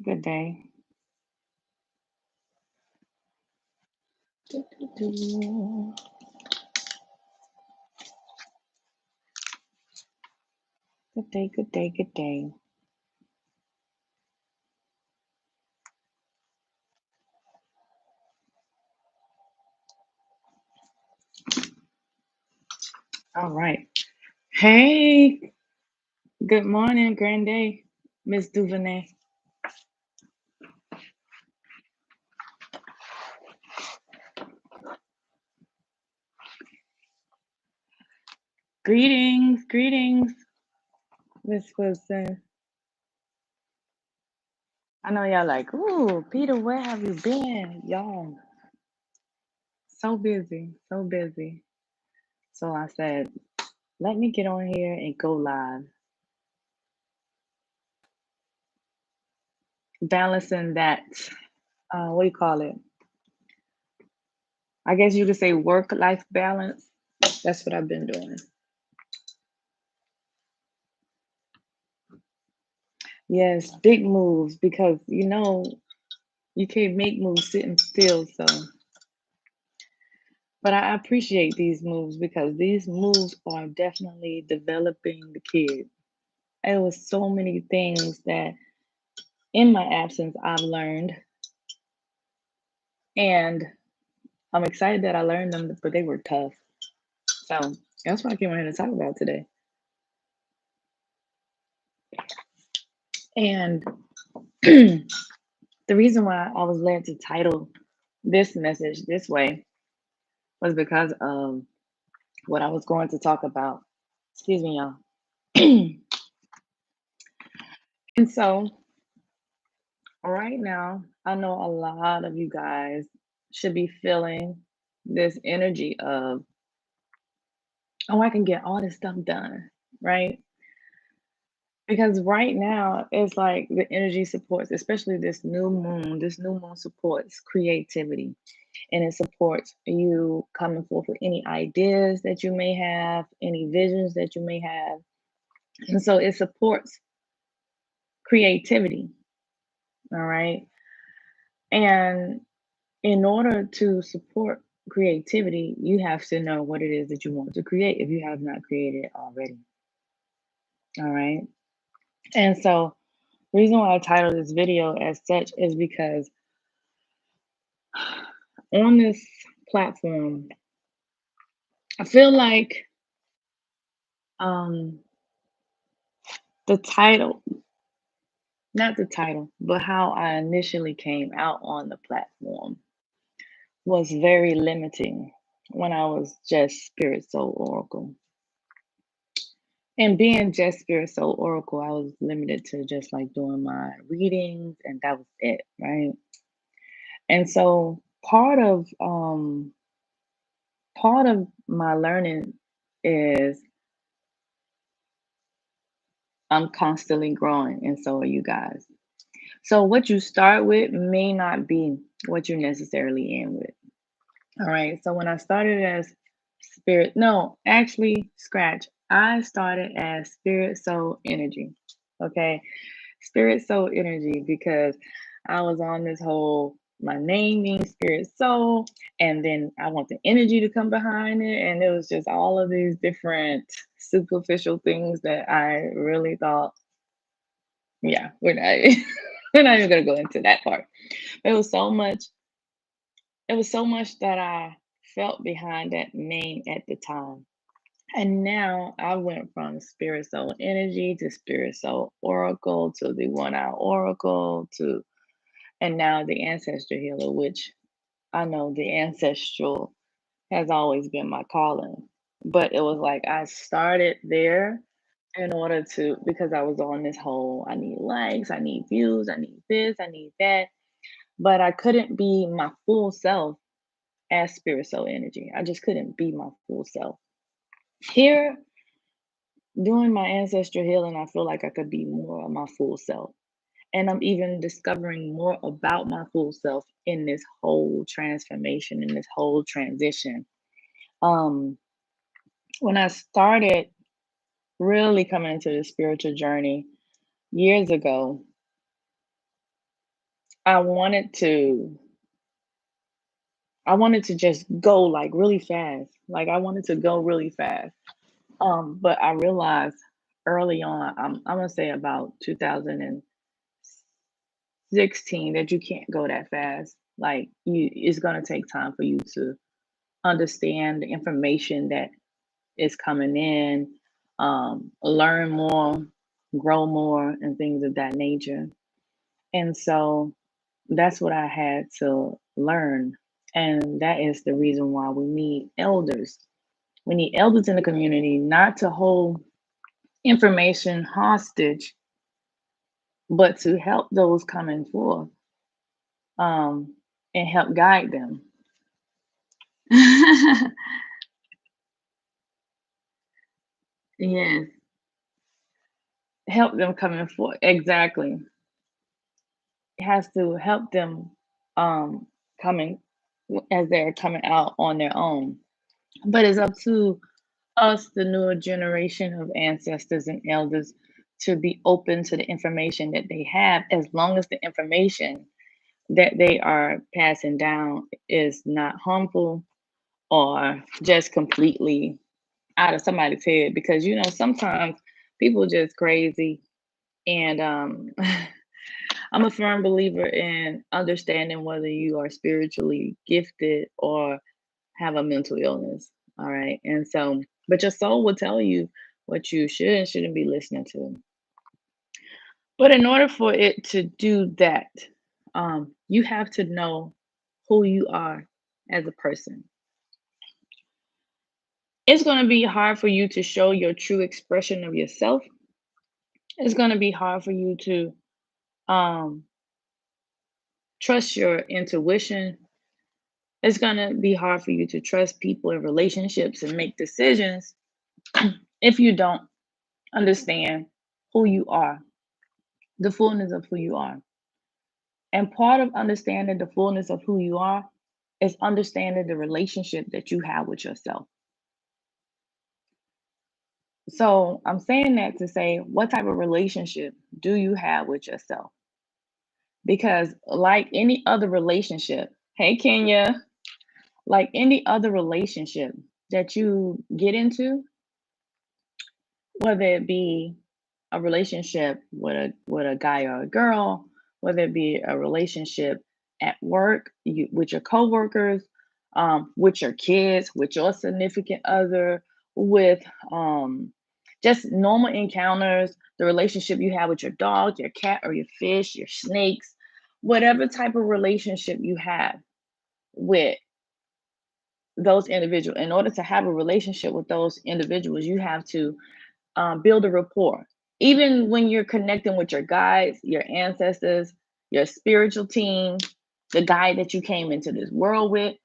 Good day. Good day, good day, good day. All right. Hey, good morning, grand day, Miss Duvernay. Greetings, greetings, Miss Wilson. I know y'all like, ooh, Peter, where have you been? Y'all, so busy, so busy. So I said, let me get on here and go live. Balancing that, what do you call it? I guess you could say work-life balance. That's what I've been doing. Yes, big moves because you can't make moves sitting still. So, but I appreciate these moves because these moves are definitely developing the kid. There was so many things that in my absence I've learned, and I'm excited that I learned them, but they were tough. So that's what I came here to talk about today. And the reason why I was led to title this message this way was because of what I was going to talk about. Excuse me, y'all. And so, right now, I know a lot of you guys should be feeling this energy of, oh, I can get all this stuff done, right? Because right now, it's like the energy supports, especially this new moon supports creativity and it supports you coming forth with any ideas that you may have, any visions that you may have. And so it supports creativity, all right? And in order to support creativity, you have to know what it is that you want to create if you have not created it already. All right. And so, the reason why I titled this video as such is because on this platform, I feel like um, the title, not the title, but how I initially came out on the platform was very limiting when I was just Spirit Soul Oracle. And being just Spirit Soul Oracle, I was limited to just like doing my readings and that was it, right? And so part of my learning is I'm constantly growing and so are you guys. So what you start with may not be what you're necessarily in with. All right. So when I started as spirit, no, actually, scratch. I started as spirit soul energy. Okay. Spirit soul energy because I was on this whole my name means spirit soul, and then I want the energy to come behind it. And it was just all of these different superficial things that I really thought, yeah, we're not we're not even gonna go into that part. It was so much it was so much that I felt behind that name at the time. And now I went from Spirit Soul Energy to Spirit Soul Oracle to the One Hour Oracle to, and now the Ancestor Healer, which I know the ancestral has always been my calling. But it was like I started there in order to, because I was on this whole I need likes, I need views, I need this, I need that. But I couldn't be my full self as Spirit Soul Energy. I just couldn't be my full self. Here, Doing my ancestral healing, I feel like I could be more of my full self. And I'm even discovering more about my full self in this whole transformation, in this whole transition. Um, when I started really coming into the spiritual journey years ago, I wanted to I wanted to just go like really fast. Like I wanted to go really fast. But I realized early on, I'm gonna say about 2016, that you can't go that fast. Like it's gonna take time for you to understand the information that is coming in, learn more, grow more, and things of that nature. And so that's what I had to learn. And that is the reason why we need elders. We need elders in the community, not to hold information hostage, but to help those coming forth, um, and help guide them. Yes, help them coming forth. Exactly. It has to help them, um, coming as they're coming out on their own. But it's up to us, the newer generation of ancestors and elders, to be open to the information that they have, as long as the information that they are passing down is not harmful or just completely out of somebody's head. Because sometimes people just crazy. And I'm a firm believer in understanding whether you are spiritually gifted or have a mental illness. All right. And so, but your soul will tell you what you should and shouldn't be listening to. But in order for it to do that, you have to know who you are as a person. It's going to be hard for you to show your true expression of yourself. It's going to be hard for you to um, trust your intuition. It's going to be hard for you to trust people and relationships and make decisions if you don't understand who you are, the fullness of who you are. And part of understanding the fullness of who you are is understanding the relationship that you have with yourself. So I'm saying that to say, what type of relationship do you have with yourself? Because, like any other relationship, hey, Kenya, like any other relationship that you get into, whether it be a relationship with a guy or a girl, whether it be a relationship at work, with your coworkers, with your kids, with your significant other, with just normal encounters, the relationship you have with your dog, your cat, or your fish, your snakes, whatever type of relationship you have with those individuals. In order to have a relationship with those individuals, you have to build a rapport. Even when you're connecting with your guides, your ancestors, your spiritual team, the guide that you came into this world with,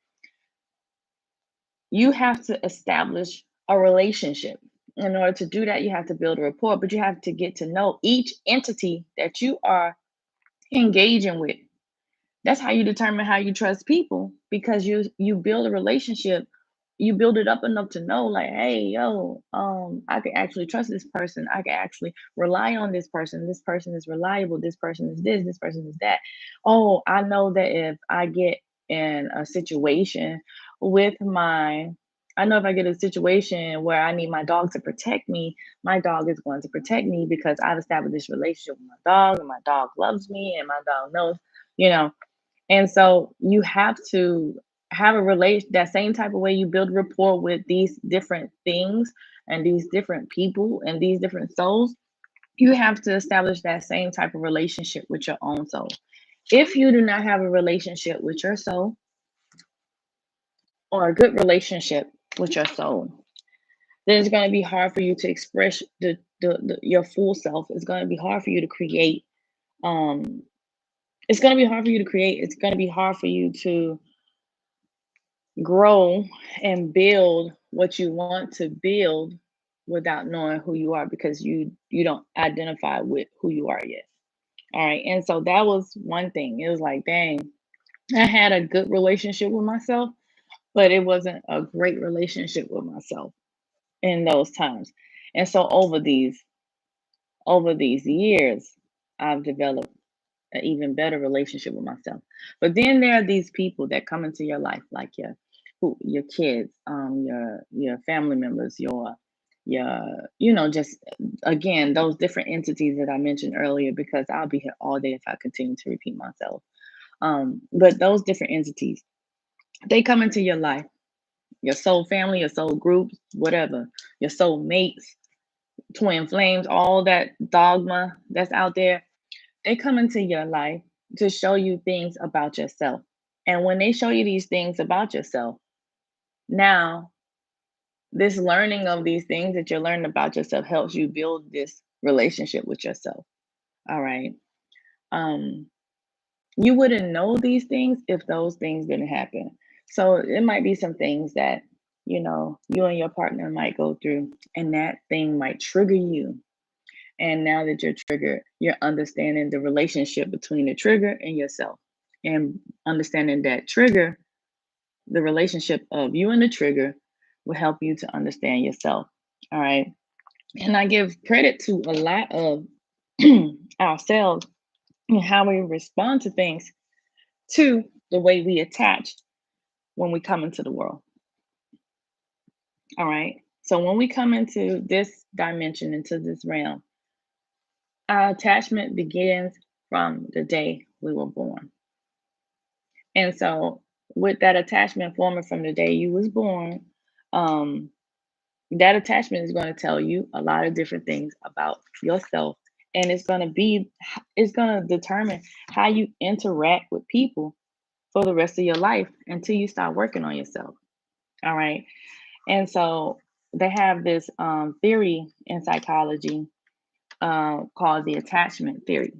you have to establish a relationship. In order to do that, you have to build a rapport, but you have to get to know each entity that you are engaging with. That's how you determine how you trust people, because you build a relationship, you build it up enough to know, like, hey, yo, I can actually trust this person, I can actually rely on this person is reliable, this person is this person is that. Oh, I know that if I get in a situation with my I know if I get a situation where I need my dog to protect me, my dog is going to protect me because I've established this relationship with my dog, and my dog loves me, and my dog knows, you know and so you have to have a relation that same type of way you build rapport with these different things and these different people and these different souls. You have to establish that same type of relationship with your own soul. If you do not have a relationship with your soul, or a good relationship with your soul, then it's going to be hard for you to express your full self. It's going to be hard for you to create. Um, it's going to be hard for you to create. It's going to be hard for you to grow and build what you want to build without knowing who you are because you don't identify with who you are yet. All right. And so that was one thing. It was like, dang, I had a good relationship with myself, but it wasn't a great relationship with myself in those times. And so over these years, I've developed an even better relationship with myself. But then there are these people that come into your life, like your kids, your family members, just again those different entities that I mentioned earlier. Because I'll be here all day if I continue to repeat myself. But those different entities, they come into your life, your soul family, your soul groups, whatever, your soul mates, twin flames, all that dogma that's out there. They come into your life to show you things about yourself. And when they show you these things about yourself, now this learning of these things that you're learning about yourself helps you build this relationship with yourself. All right. Um, you wouldn't know these things if those things didn't happen. So it might be some things that, you and your partner might go through, and that thing might trigger you. And now that you're triggered, you're understanding the relationship between the trigger and yourself, and understanding that trigger, the relationship of you and the trigger, will help you to understand yourself. All right. And I give credit to a lot of ourselves and how we respond to things, to the way we attach when we come into the world. All right. So when we come into this dimension, into this realm, our attachment begins from the day we were born. And so with that attachment forming from the day you was born, um, that attachment is going to tell you a lot of different things about yourself. And it's going to determine how you interact with people for the rest of your life until you start working on yourself. All right. And so they have this theory in psychology called the attachment theory.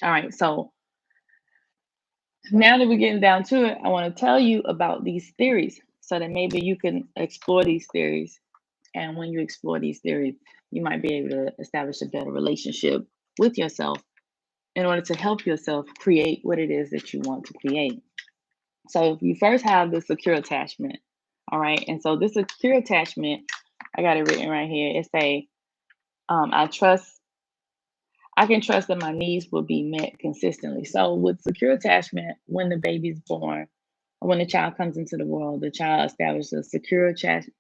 All right. So now that we're getting down to it, I want to tell you about these theories so that maybe you can explore these theories. And when you explore these theories, you might be able to establish a better relationship with yourself in order to help yourself create what it is that you want to create. So you first have the secure attachment. All right. And so this secure attachment, I got it written right here. It say, I can trust that my needs will be met consistently. So with secure attachment, when the baby's born, or when the child comes into the world, the child establishes a secure attachment,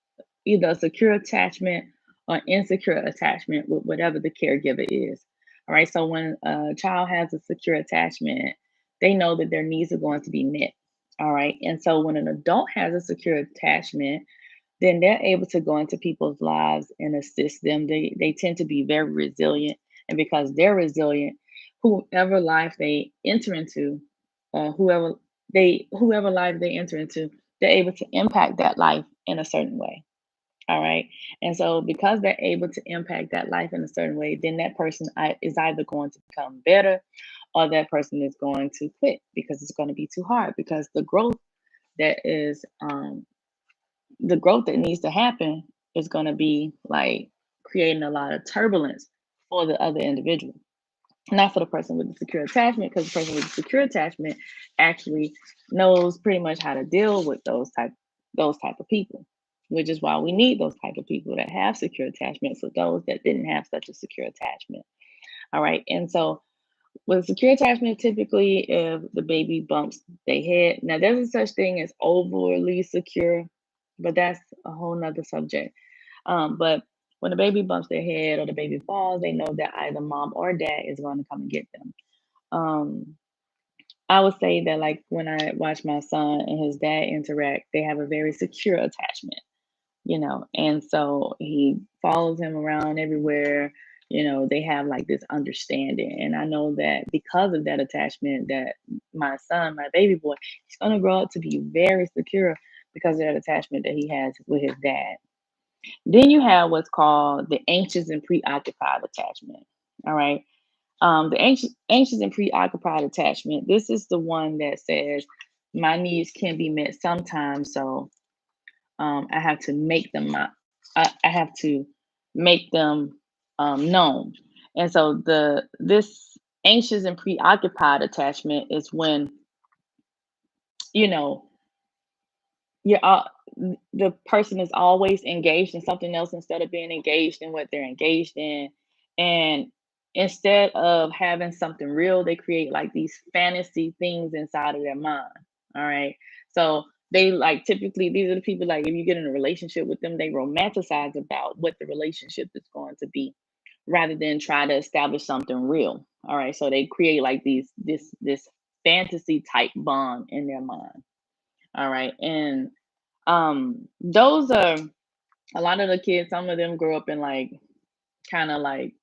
either a secure attachment or insecure attachment with whatever the caregiver is. All right. So when a child has a secure attachment, they know that their needs are going to be met. All right. And so when an adult has a secure attachment, then they're able to go into people's lives and assist them. They tend to be very resilient, and because they're resilient, whoever life they enter into, whoever life they enter into, they're able to impact that life in a certain way. All right. And so because they're able to impact that life in a certain way, then that person is either going to become better, or that person is going to quit because it's going to be too hard, because that is the growth that needs to happen is going to be like creating a lot of turbulence for the other individual, not for the person with the secure attachment, because the person with the secure attachment actually knows pretty much how to deal with those type of people, which is why we need those type of people that have secure attachment for those that didn't have such a secure attachment. All right. And so with secure attachment, typically if the baby bumps their head, now there's a such thing as overly secure, but that's a whole nother subject. But when the baby bumps their head or the baby falls, they know that either mom or dad is going to come and get them. Um, I would say that, like, when I watch my son and his dad interact, they have a very secure attachment, and so he follows him around everywhere. They have like this understanding, and I know that because of that attachment, that my son, my baby boy, he's going to grow up to be very secure because of that attachment that he has with his dad. Then you have what's called the anxious and preoccupied attachment. All right. The anxious and preoccupied attachment. This is the one that says my needs can be met sometimes, so I have to make them I have to make them known. And so this anxious and preoccupied attachment is when, you know, you're the person is always engaged in something else instead of being engaged in what they're engaged in. And instead of having something real, they create like these fantasy things inside of their mind. All right. So they like typically these are the people like if you get in a relationship with them, they romanticize about what the relationship is going to be rather than try to establish something real. All right. So they create like this fantasy type bond in their mind. All right. And those are a lot of the kids, some of them grow up in like kind of like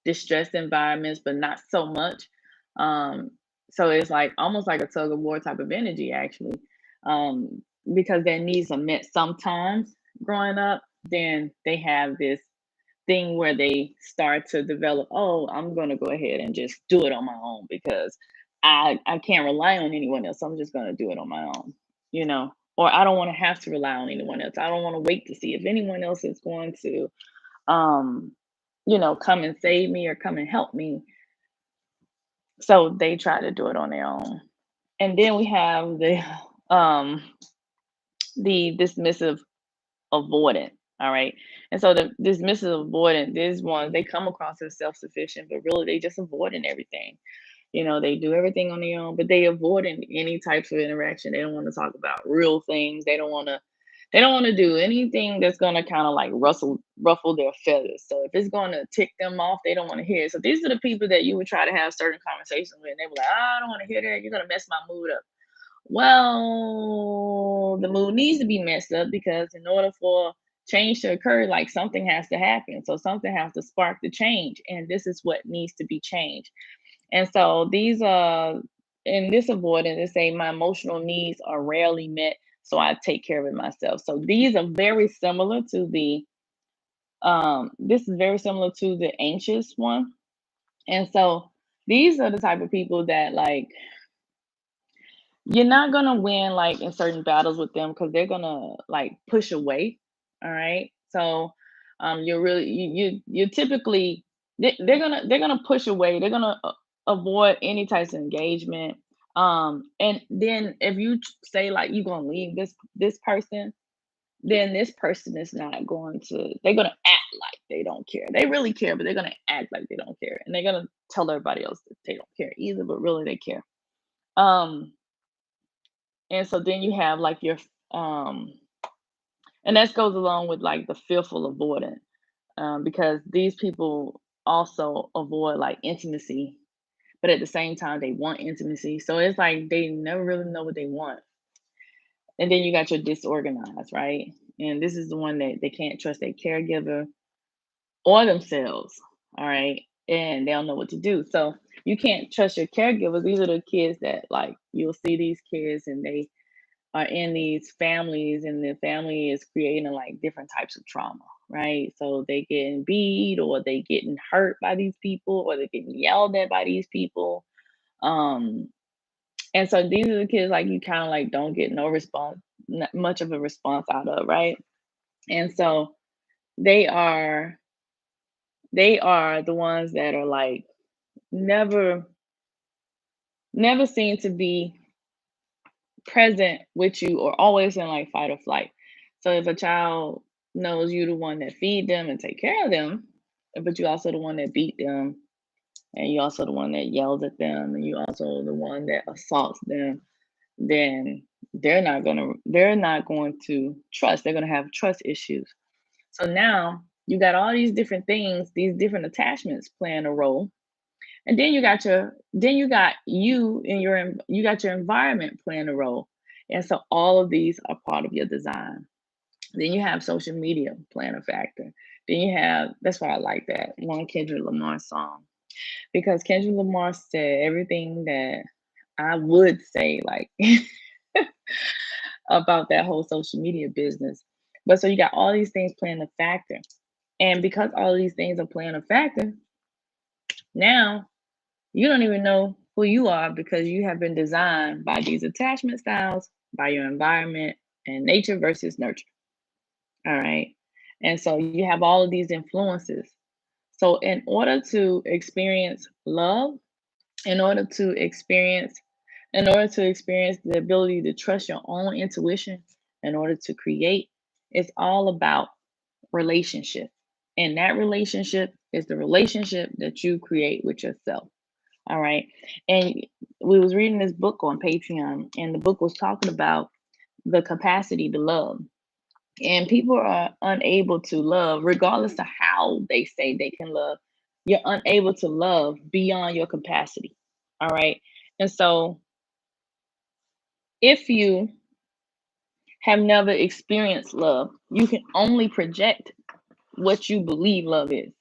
distressed environments, but not so much. Um, so it's like almost like a tug of war type of energy, actually. Because their needs are met sometimes growing up, then they have this thing where they start to develop, oh, I'm gonna go ahead and just do it on my own because I can't rely on anyone else. So I'm just gonna do it on my own, you know. Or I don't want to have to rely on anyone else. I don't want to wait to see if anyone else is going to um, come and save me or come and help me. So they try to do it on their own. And then we have um the dismissive avoidant. All right. And so the dismissive avoidant, these ones, they come across as self-sufficient, but really they just avoiding everything. They do everything on their own, but they avoid any types of interaction. They don't want to talk about real things. They don't want to do anything that's gonna kind of like ruffle their feathers. So if it's gonna tick them off, they don't want to hear it. So these are the people that you would try to have certain conversations with, and they were like, I don't want to hear that. You're gonna mess my mood up. Well, the mood needs to be messed up because in order for change to occur, like something has to happen. So something has to spark the change, and this is what needs to be changed. And so these in this avoidance, they say my emotional needs are rarely met, so I take care of it myself. So these are very similar to the this is very similar to the anxious one. And so these are the type of people that like you're not gonna win like in certain battles with them because they're gonna like push away. All right. So you're really you typically they're gonna push away. They're gonna avoid any types of engagement. And then if you say like you're gonna leave this person, then this person is not going to they're gonna act like they don't care. They really care, but they're gonna act like they don't care. And they're gonna tell everybody else that they don't care either, but really they care. Um and so then you have like your um and that goes along with like the fearful avoidant, because these people also avoid like intimacy, but at the same time they want intimacy. So it's like they never really know what they want. And then you got your disorganized, right? And this is the one that they can't trust their caregiver or themselves. All right. And they don't know what to do. So you can't trust your caregivers. These are the kids that like you'll see these kids and they are in these families and the family is creating like different types of trauma, right? So they getting beat or they getting hurt by these people or they're getting yelled at by these people. Um, and so these are the kids like you kind of like don't get no response, not much of a response out of, right? And so they are they are the ones that are like never never seem to be present with you or always in like fight or flight. So if a child knows you the one that feed them and take care of them, but you also the one that beat them and you also the one that yells at them and you also the one that assaults them, then they're not going to trust. They're gonna have trust issues. So now you got all these different things, these different attachments playing a role. And then you got you and you got your environment playing a role. And so all of these are part of your design. Then you have social media playing a factor. Then you have that's why I like that one Kendrick Lamar song. Because Kendrick Lamar said everything that I would say like about that whole social media business. But so you got all these things playing a factor. And because all these things are playing a factor, now you don't even know who you are because you have been designed by these attachment styles, by your environment, and nature versus nurture. All right. And so you have all of these influences. So in order to experience in order to experience the ability to trust your own intuition, in order to create, it's all about relationship. And that relationship is the relationship that you create with yourself. All right. And we was reading this book on Patreon, and the book was talking about the capacity to love. And people are unable to love, regardless of how they say they can love. You're unable to love beyond your capacity. All right. And so if you have never experienced love, you can only project what you believe love is.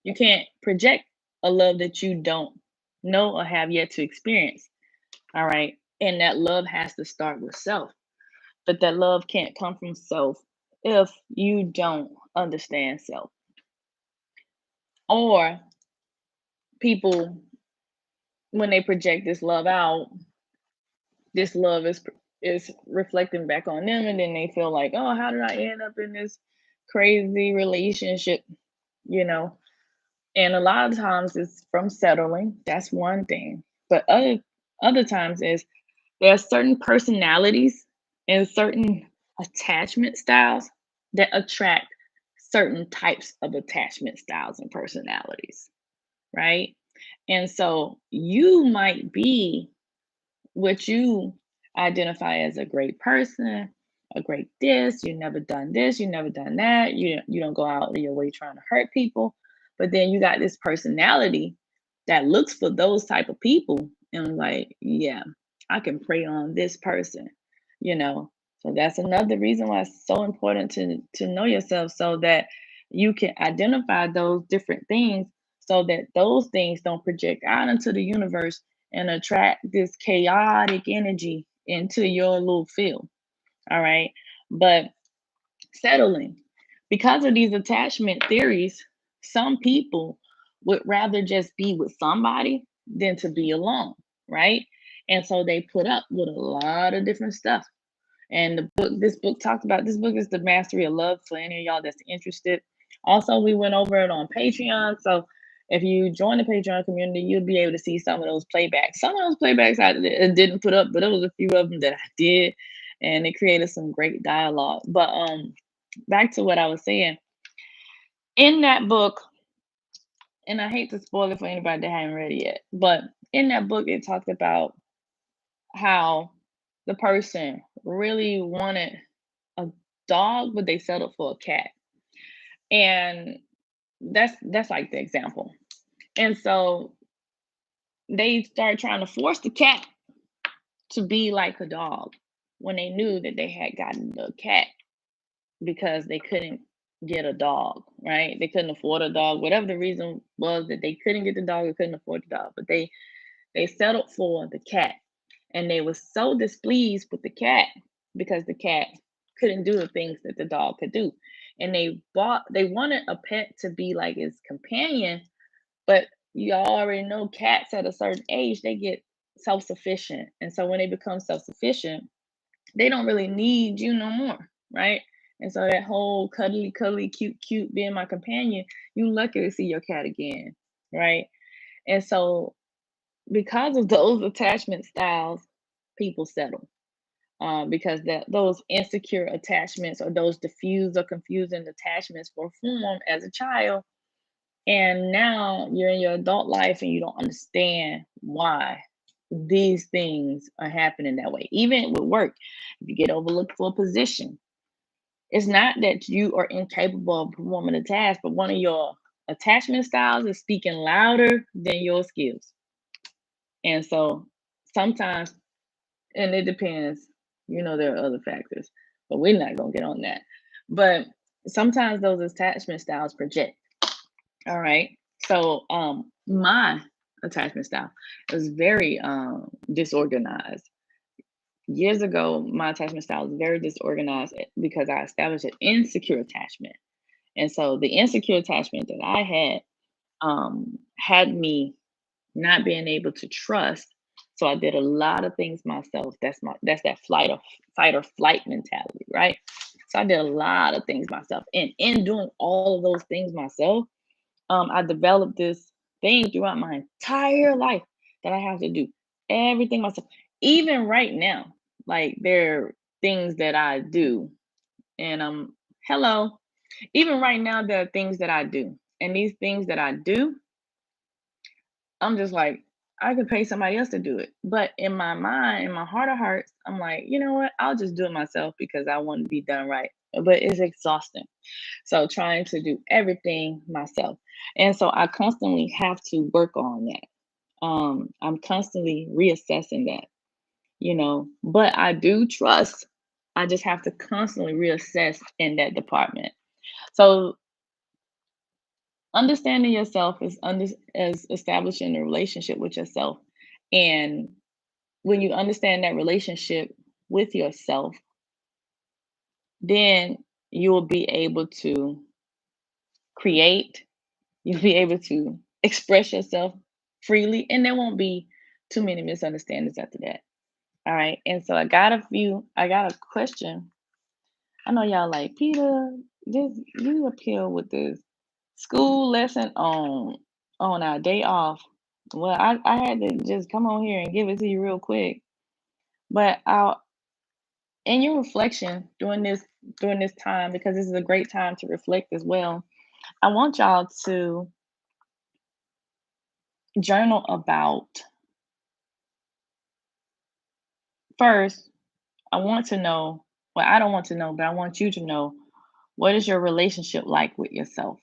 You can't project a love that you don't know or have yet to experience. All right. And that love has to start with self. But that love can't come from self if you don't understand self. Or people, when they project this love out, this love is reflecting back on them, and then they feel like, oh, how did I end up in this crazy relationship? You know, and a lot of times it's from settling. That's one thing. But other times is there are certain personalities and certain attachment styles that attract certain types of attachment styles and personalities, right? And so you might be what you identify as a great person, a great this, you never done that, you don't go out of your way trying to hurt people. But then you got this personality that looks for those type of people and like, yeah, I can prey on this person, you know. So that's another reason why it's so important to know yourself so that you can identify those different things so that those things don't project out into the universe and attract this chaotic energy into your little field. All right. But settling, because of these attachment theories, some people would rather just be with somebody than to be alone. Right. And so they put up with a lot of different stuff. And this book talks about, this book is The Mastery of Love for any of y'all that's interested. Also, we went over it on Patreon. So if you join the Patreon community, you'll be able to see some of those playbacks. Some of those playbacks I didn't put up, but there was a few of them that I did, and it created some great dialogue. But back to what I was saying. In that book, and I hate to spoil it for anybody that haven't read it yet, but in that book, it talked about how the person really wanted a dog, but they settled for a cat. And that's like the example. And so they started trying to force the cat to be like a dog when they knew that they had gotten the cat because they couldn't get a dog, right? They couldn't afford a dog. Whatever the reason was that they couldn't get the dog, they couldn't afford the dog. But they settled for the cat. And they were so displeased with the cat because the cat couldn't do the things that the dog could do. And they wanted a pet to be like his companion, but you already know cats at a certain age, they get self-sufficient. And so when they become self-sufficient, they don't really need you no more, right? And so that whole cuddly, cuddly, cute, cute being my companion, you lucky to see your cat again, right? And so because of those attachment styles, people settle. Because those insecure attachments or those diffused or confusing attachments were formed as a child, and now you're in your adult life and you don't understand why these things are happening that way. Even with work, if you get overlooked for a position, it's not that you are incapable of performing a task, but one of your attachment styles is speaking louder than your skills. And so sometimes, and it depends, there are other factors, but we're not going to get on that. But sometimes those attachment styles project. All right. So my attachment style is very disorganized. Years ago, my attachment style was very disorganized because I established an insecure attachment. And so the insecure attachment that I had me not being able to trust. So I did a lot of things myself. That's that fight or flight mentality, right? So I did a lot of things myself. And in doing all of those things myself, I developed this thing throughout my entire life that I have to do everything myself. Even right now, like there are things that I do, and hello. Even right now, there are things that I do, and these things that I do, I'm just like, I could pay somebody else to do it. But in my mind, in my heart of hearts, I'm like, you know what? I'll just do it myself because I want to be done right. But it's exhausting. So trying to do everything myself. And so I constantly have to work on that. I'm constantly reassessing that, but I do trust. I just have to constantly reassess in that department. So understanding yourself is establishing a relationship with yourself. And when you understand that relationship with yourself, then you will be able to create. You'll be able to express yourself freely, and there won't be too many misunderstandings after that. All right. And so I got a question. I know y'all like, Peter, this you appeal with this school lesson on our day off. Well, I had to just come on here and give it to you real quick. But I'll in your reflection during this time, because this is a great time to reflect as well, I want y'all to journal about. First, I want to know, well, I don't want to know, but I want you to know, what is your relationship like with yourself?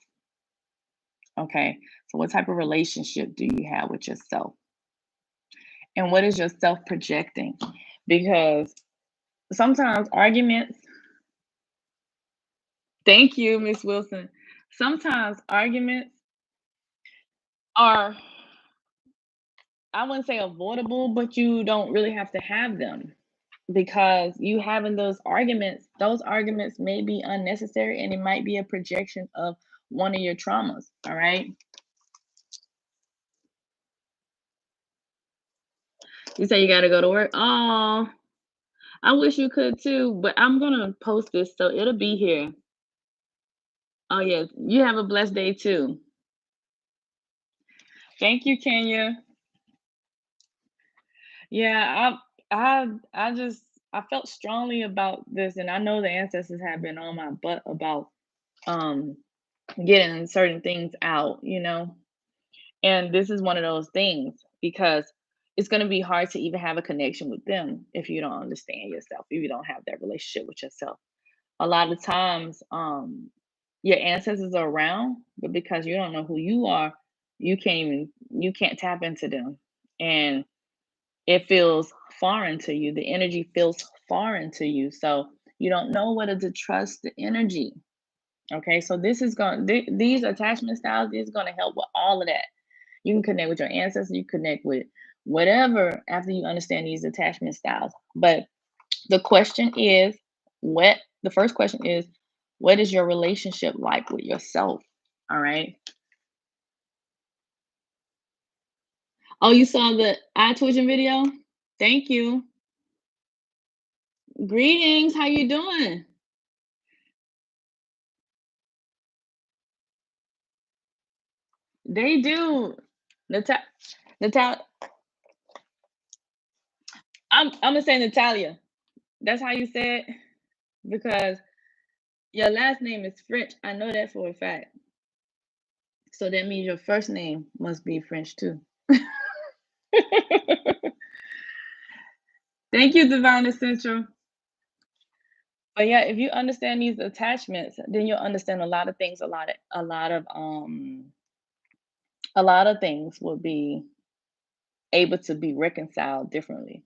Okay. So, what type of relationship do you have with yourself? And what is your self projecting? Because sometimes arguments, thank you, Miss Wilson. Sometimes arguments are, I wouldn't say avoidable, but you don't really have to have them, because you having those arguments may be unnecessary, and it might be a projection of one of your traumas. All right. You say you got to go to work. Oh, I wish you could too, but I'm going to post this so it'll be here. Oh, yes. You have a blessed day too. Thank you, Kenya. Yeah, I just I felt strongly about this, and I know the ancestors have been on my butt about um getting certain things out. And this is one of those things, because it's going to be hard to even have a connection with them if you don't understand yourself, if you don't have that relationship with yourself. A lot of times, your ancestors are around, but because you don't know who you are, you can't tap into them. And it feels foreign to you. The energy feels foreign to you. So you don't know whether to trust the energy. Okay. So these attachment styles is going to help with all of that. You can connect with your ancestors, you connect with whatever after you understand these attachment styles. But the question is, what the first question is, what is your relationship like with yourself? All right. Oh, you saw the eye twitching video? Thank you. Greetings. How you doing? They do. Nata- Natal I'm gonna say Natalia. That's how you say it, because your last name is French. I know that for a fact. So that means your first name must be French too. Thank you, Divine Essential. But yeah, if you understand these attachments, then you'll understand a lot of things. A lot of things will be able to be reconciled differently.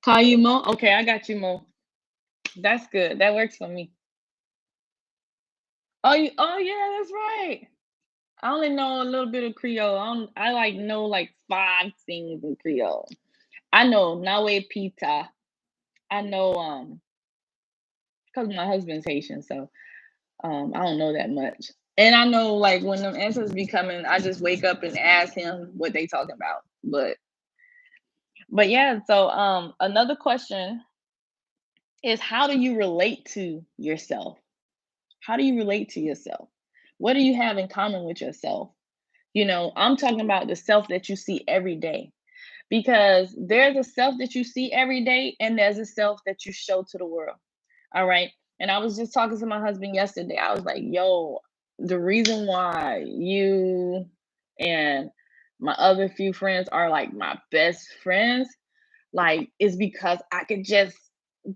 Call you Mo? Okay, I got you, Mo. That's good. That works for me. Oh yeah, that's right. I only know a little bit of Creole. I like know like five things in Creole. I know Nawe Pita. I know because my husband's Haitian, so I don't know that much. And I know, like, when them answers be coming, I just wake up and ask him what they talking about. But yeah, so another question. is how do you relate to yourself? How do you relate to yourself? What do you have in common with yourself? I'm talking about the self that you see every day, because there's a self that you see every day and there's a self that you show to the world. All right. And I was just talking to my husband yesterday. I was like, yo, the reason why you and my other few friends are like my best friends, like, is because I could just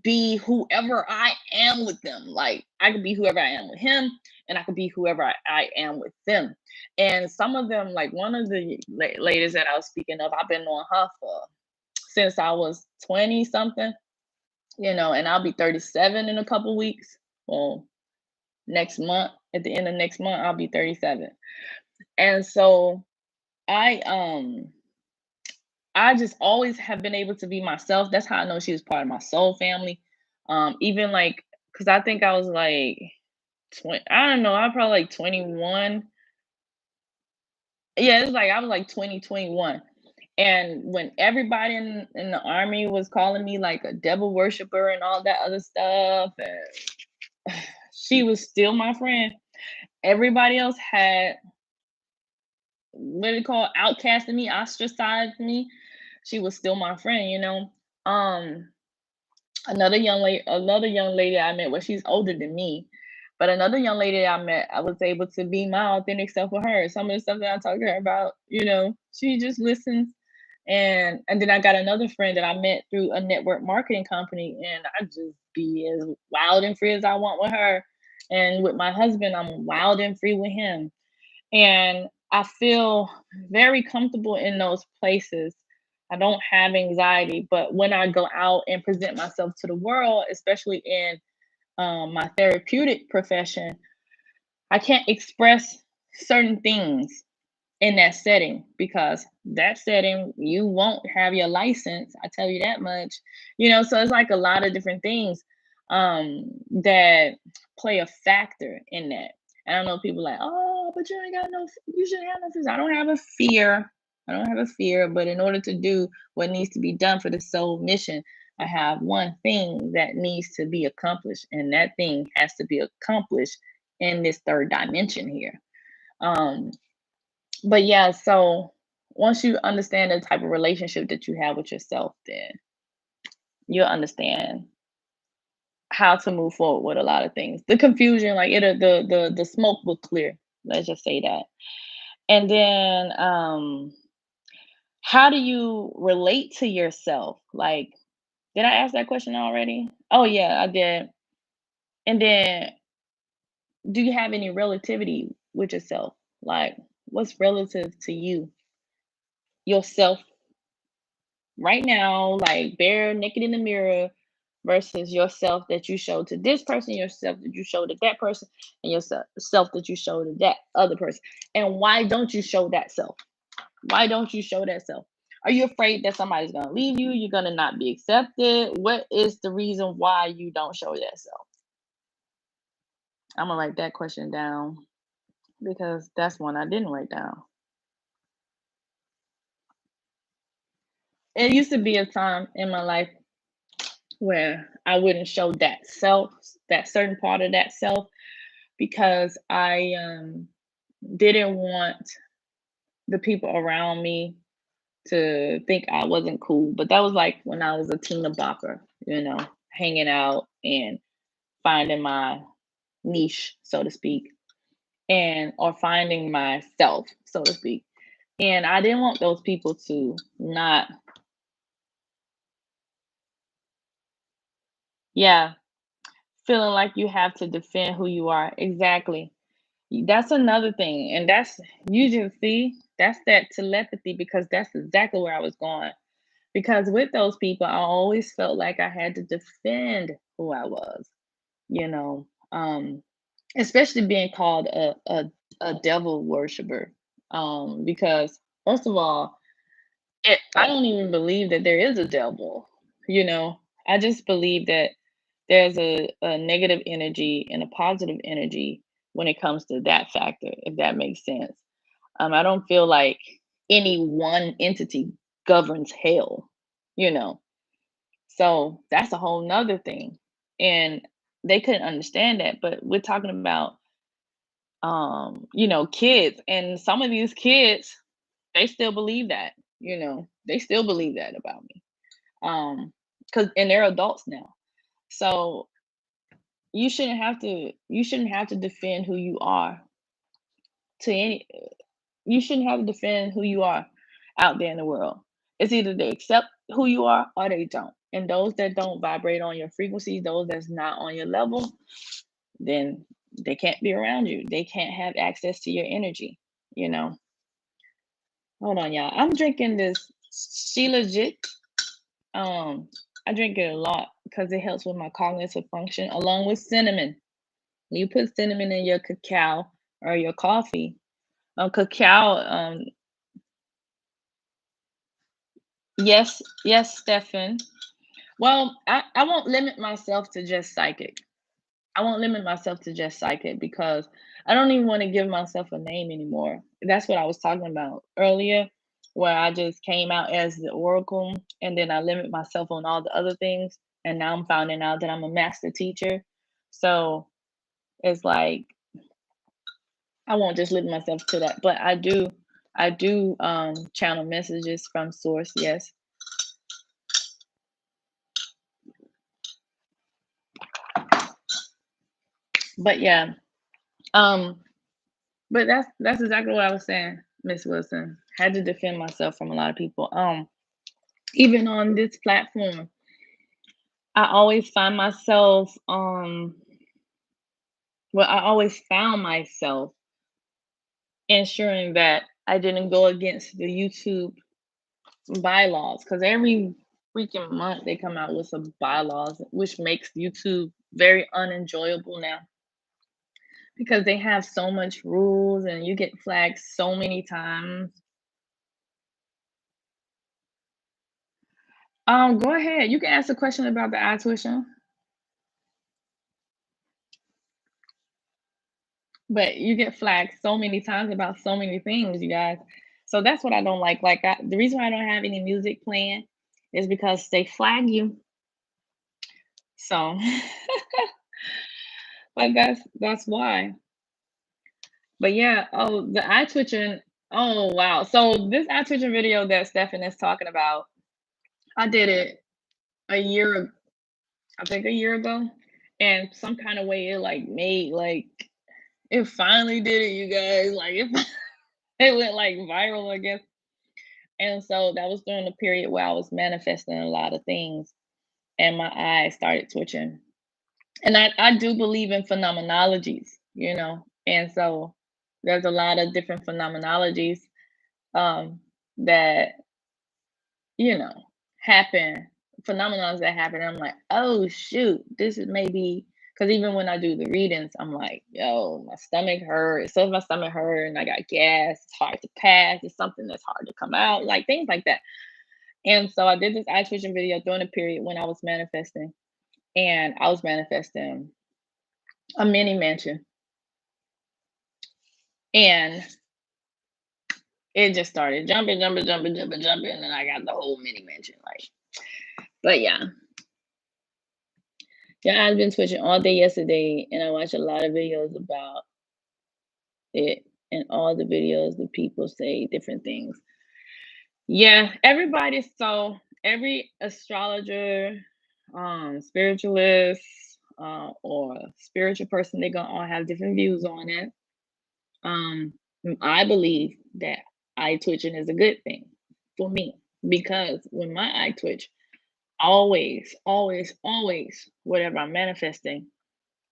be whoever I am with them. Like, I could be whoever I am with him, and I could be whoever I am with them. And some of them, like one of the ladies that I was speaking of, I've been on her for since I was 20 something, and I'll be 37 in a couple weeks. Well, next month, at the end of next month, I'll be 37. And so I um I just always have been able to be myself. That's how I know she was part of my soul family. Even like, cause I think I was like 20, I don't know, I was probably like 21. Yeah, it's like I was like 20, 21. And when everybody in the army was calling me like a devil worshiper and all that other stuff, and she was still my friend. Everybody else had what they call outcasted me, ostracized me. She was still my friend. Um, another young lady I met, well, she's older than me, but another young lady I met, I was able to be my authentic self with her. Some of the stuff that I talk to her about, she just listens. And then I got another friend that I met through a network marketing company, and I just be as wild and free as I want with her. And with my husband, I'm wild and free with him. And I feel very comfortable in those places. I don't have anxiety, but when I go out and present myself to the world, especially in my therapeutic profession, I can't express certain things in that setting, because that setting you won't have your license. I tell you that much. So it's like a lot of different things that play a factor in that. And I know people like, oh, but you ain't got no, you shouldn't have no fears. I don't have a fear. I don't have a fear, but in order to do what needs to be done for the soul mission, I have one thing that needs to be accomplished, and that thing has to be accomplished in this third dimension here. um but yeah, so once you understand the type of relationship that you have with yourself, then you'll understand how to move forward with a lot of things. The confusion, like it, the smoke will clear. Let's just say that. And then, how do you relate to yourself? Like, did I ask that question already? Oh yeah, I did. And then, do you have any relativity with yourself? Like, what's relative to you, yourself right now, like bare naked in the mirror, versus yourself that you show to this person, yourself that you show to that person, and yourself that you show to that other person. And why don't you show that self? Why don't you show that self? Are you afraid that somebody's gonna leave you? You're gonna not be accepted? What is the reason why you don't show that self? I'm gonna write that question down, because that's one I didn't write down. It used to be a time in my life where I wouldn't show that self, that certain part of that self, because I didn't want the people around me to think I wasn't cool. But that was like when I was a teen bopper, hanging out and finding my niche, so to speak, and or finding myself, so to speak. And I didn't want those people to not, yeah, feeling like you have to defend who you are. Exactly. That's another thing. And that's, you just see, that's that telepathy, because that's exactly where I was going. Because with those people, I always felt like I had to defend who I was, you know, um, especially being called a devil worshiper. Because, first of all, I don't even believe that there is a devil, you know. I just believe that there's a negative energy and a positive energy when it comes to that factor, if that makes sense. I don't feel like any one entity governs hell, you know. So that's a whole nother thing. and they couldn't understand that. But we're talking about you know, kids, and some of these kids, they still believe that, you know, they still believe that about me. Because and they're adults now. So you shouldn't have to defend who you are to any you shouldn't have to defend who you are out there in the world. It's either they accept who you are or they don't. And those that don't vibrate on your frequency, those that's not on your level, then they can't be around you. They can't have access to your energy, you know. Hold on, y'all. I'm drinking this She Legit. I drink it a lot because it helps with my cognitive function along with cinnamon. You put cinnamon in your cacao or your coffee. Cacao, yes, yes, Stefan. Well, I won't limit myself to just psychic. I won't limit myself to just psychic because I don't even want to give myself a name anymore. That's what I was talking about earlier, where I just came out as the oracle and then I limit myself on all the other things. And now I'm finding out that I'm a master teacher. So it's like I won't just limit myself to that. But I do channel messages from source, yes. But yeah, um, but that's exactly what I was saying, Miss Wilson. Had to defend myself from a lot of people. Even on this platform, I always find myself well, I always found myself ensuring that I didn't go against the YouTube bylaws because every freaking month they come out with some bylaws, which makes YouTube very unenjoyable now because they have so much rules and you get flagged so many times. Go ahead. You can ask a question about the eye tuition, but you get flagged so many times about so many things, you guys. So that's what I don't like. The reason why I don't have any music playing is because they flag you. So, but that's why. But yeah, oh, the eye twitching. Oh wow. So this eye twitching video that Stefan is talking about, I did it a year, I think a year ago, and some kind of way it like made like it finally did it, you guys. Like it, it went like viral, I guess. And so that was during the period where I was manifesting a lot of things, and my eyes started twitching. And I do believe in phenomenologies, you know, and so there's a lot of different phenomenologies that you know happen, phenomenons that happen. I'm like, oh shoot, this is maybe because even when I do the readings, I'm like, yo, my stomach hurt. It says my stomach hurt, and I got gas. It's hard to pass. It's something that's hard to come out, like things like that. And so I did this eye twitching video during a period when I was manifesting, and I was manifesting a mini mansion, and it just started jumping, jumping, jumping, jumping, jumping, and I got the whole mini mansion. Like, but yeah, yeah, I've been twitching all day yesterday, and I watched a lot of videos about it, and all the videos, the people say different things. Yeah, everybody. So every astrologer, spiritualist, or spiritual person, they're gonna all have different views on it. Um, I believe that eye twitching is a good thing for me because when my eye twitch, always, always, always, whatever I'm manifesting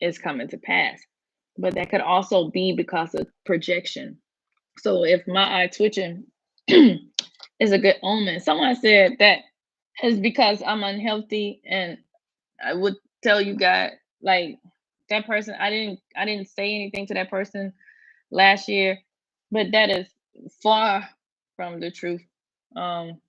is coming to pass. But that could also be because of projection. So if my eye twitching is a good omen, someone said that is because I'm unhealthy, and I would tell you guys like that person. I didn't say anything to that person last year, but that is far from the truth. Um,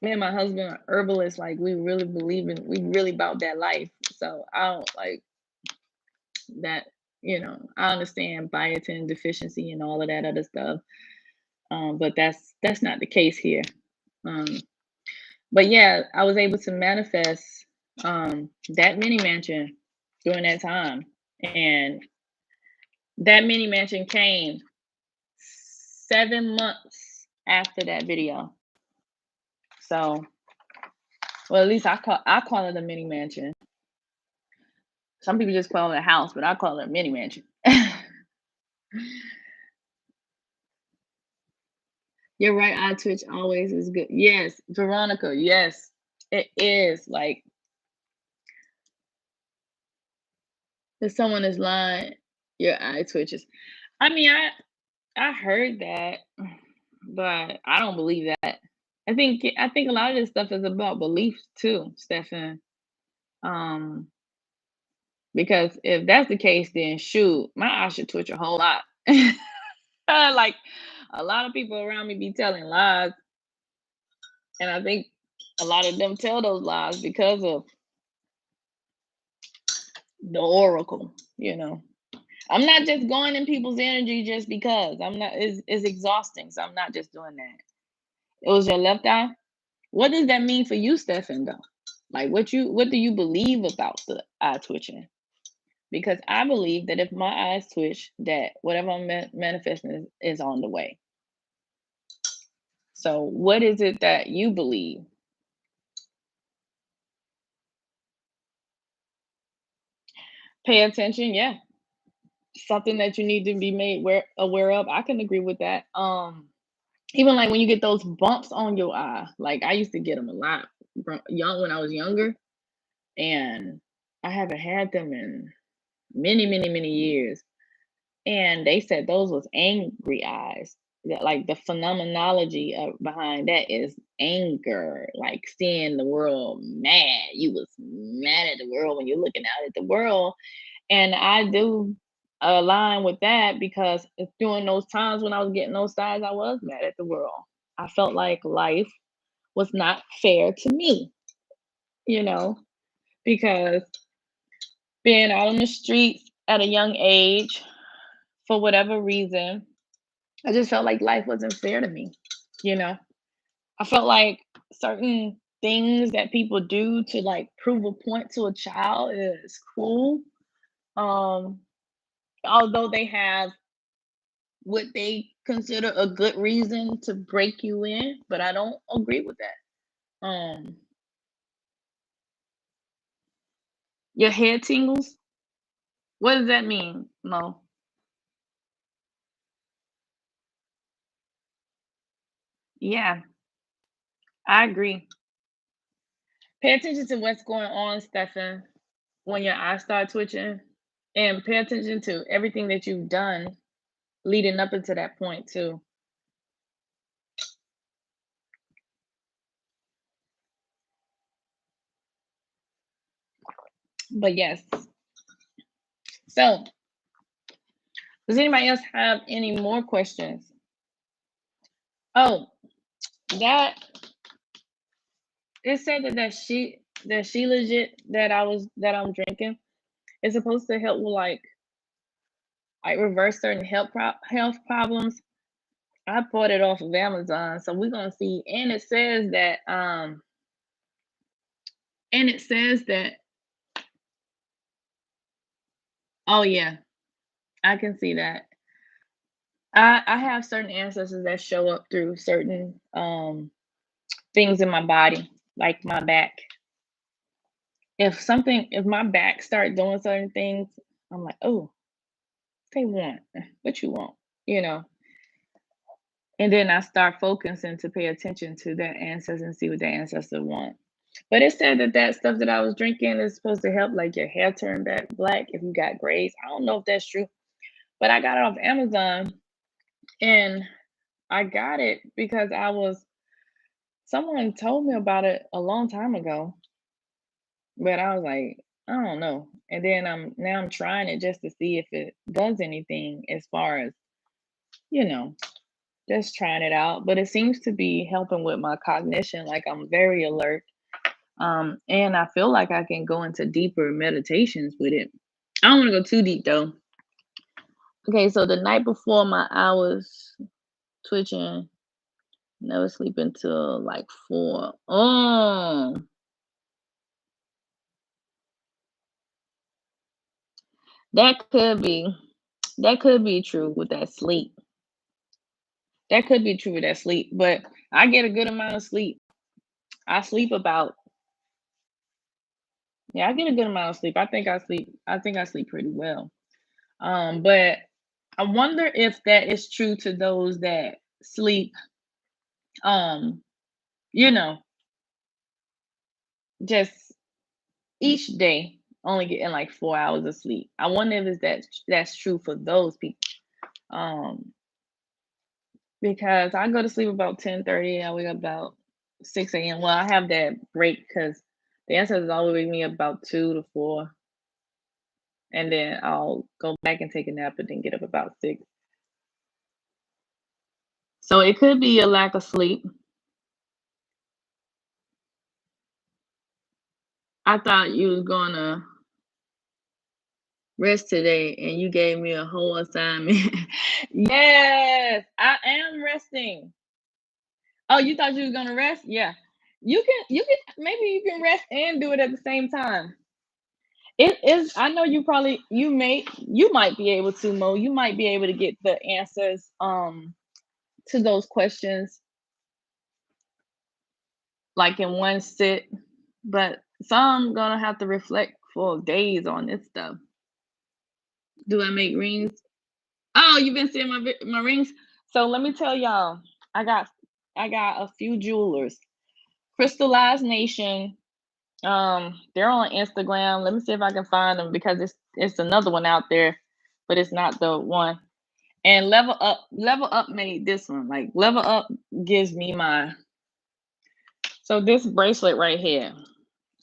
Me and my husband are herbalists. Like we really about that life. So I don't like that. I understand biotin deficiency and all of that other stuff. But that's not the case here. Um, but yeah, I was able to manifest that mini mansion during that time. And that mini mansion came 7 months after that video. So, well, at least I call it a mini mansion. Some people just call it a house, but I call it a mini mansion. You're right. Eye twitch always is good. Yes, Veronica. Yes, it is. Like if someone is lying, your eye twitches. I mean, I heard that, but I don't believe that. I think a lot of this stuff is about beliefs too, Stefan. Um, because if that's the case, then shoot, my eyes should twitch a whole lot. Like a lot of people around me be telling lies, and I think a lot of them tell those lies because of the oracle. I'm not just going in people's energy just because. I'm not. It's exhausting, so I'm not just doing that. It was your left eye. What does that mean for you, Stefan? Though, like what do you believe about the eye twitching? Because I believe that if my eyes twitch, that whatever I'm manifesting is on the way. So, what is it that you believe? Pay attention, yeah. Something that you need to be made aware of. I can agree with that. Even like when you get those bumps on your eye, like I used to get them a lot young when I was younger, and I haven't had them in many, many, many years. And they said those was angry eyes. That like the phenomenology behind that is anger, like seeing the world mad. You was mad at the world when you're looking out at the world, and I do align with that because it's during those times when I was getting those signs, I was mad at the world. I felt like life was not fair to me, you know, because being out on the streets at a young age, for whatever reason, I just felt like life wasn't fair to me, you know. I felt like certain things that people do to like prove a point to a child is cool. Um, although they have what they consider a good reason to break you in, but I don't agree with that. Your head tingles? What does that mean, Mo? Yeah, I agree. Pay attention to what's going on, Stefan, when your eyes start twitching, and pay attention to everything that you've done leading up into that point too. But yes. So, does anybody else have any more questions? Oh, that it said that she legit that I'm drinking is supposed to help with like reverse certain health problems. I bought it off of Amazon, so we're gonna see. And it says that oh yeah, I can see that. I have certain ancestors that show up through certain things in my body, like my back. If my back start doing certain things, I'm like, oh, they want what you want, you know. And then I start focusing to pay attention to that ancestor and see what that ancestor want. But it said that stuff that I was drinking is supposed to help like your hair turn back black if you got grays. I don't know if that's true, but I got it off Amazon, and I got it because someone told me about it a long time ago, but I was like, I don't know. And then I'm trying it just to see if it does anything as far as, you know, just trying it out. But it seems to be helping with my cognition. Like I'm very alert. And I feel like I can go into deeper meditations with it. I don't want to go too deep though. Okay, so the night before my eye was twitching, never sleep until like 4. Oh, That could be that could be true with that sleep. That could be true with that sleep, but I get a good amount of sleep. I sleep about yeah, I get a good amount of sleep. I think I sleep pretty well. But I wonder if that is true to those that sleep um, you know, just each day only getting like 4 hours of sleep. I wonder if that's true for those people. Um, because I go to sleep about 10:30. I wake up about 6 a.m. Well, I have that break because the ancestors always wake me up about 2 to 4, and then I'll go back and take a nap and then get up about 6. So it could be a lack of sleep. I thought you was gonna rest today and you gave me a whole assignment. Yes, I am resting. Oh, you thought you was gonna rest? Yeah. You can maybe you can rest and do it at the same time. It is I know you might be able to, Mo. You might be able to get the answers to those questions like in one sit, but some gonna have to reflect for days on this stuff. Do I make rings? Oh, you've been seeing my rings. So let me tell y'all, I got I got a few jewelers. Crystallized Nation. They're on Instagram. Let me see if I can find them because it's another one out there, but it's not the one. And Level Up made this one. Like Level Up gives me my so this bracelet right here.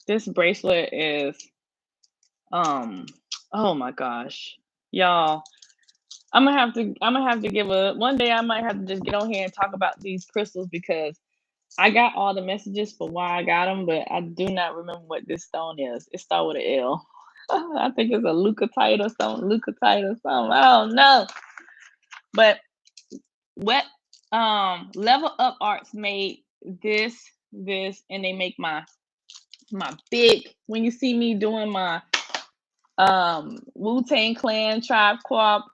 This bracelet is um oh my gosh. Y'all, I'm gonna have to give a one day I might have to just get on here and talk about these crystals because I got all the messages for why I got them, but I do not remember what this stone is. It starts with an L. I think it's a leucotite or something. Leucotite or something. I don't know. But what Level Up Arts made this, and they make my big. When you see me doing my Wu Tang Clan tribe quap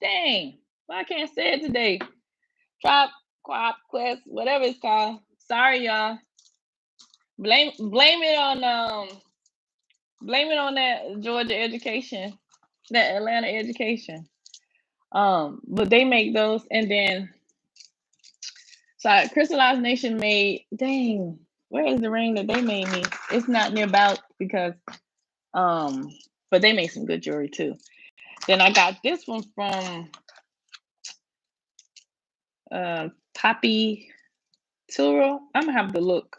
dang, why I can't say it today. Tribe quap quest, whatever it's called. Sorry, y'all. Blame it on that Georgia education, that Atlanta education. But they make those, and then so Crystallized Nation made. Dang, where is the ring that they made me? It's not nearby because um, but they make some good jewelry too. Then I got this one from Poppy Turo. I'm gonna have to look.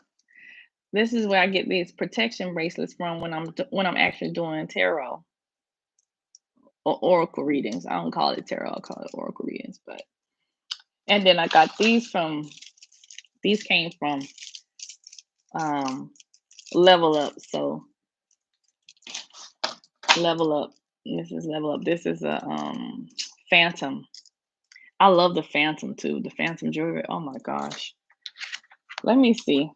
This is where I get these protection bracelets from when I'm actually doing tarot or oracle readings. I don't call it tarot. I call it oracle readings. But and then I got these came from um, Level Up. So Level Up. This is Level Up. This is a Phantom. I love the Phantom too. The Phantom jewelry. Oh my gosh. Let me see.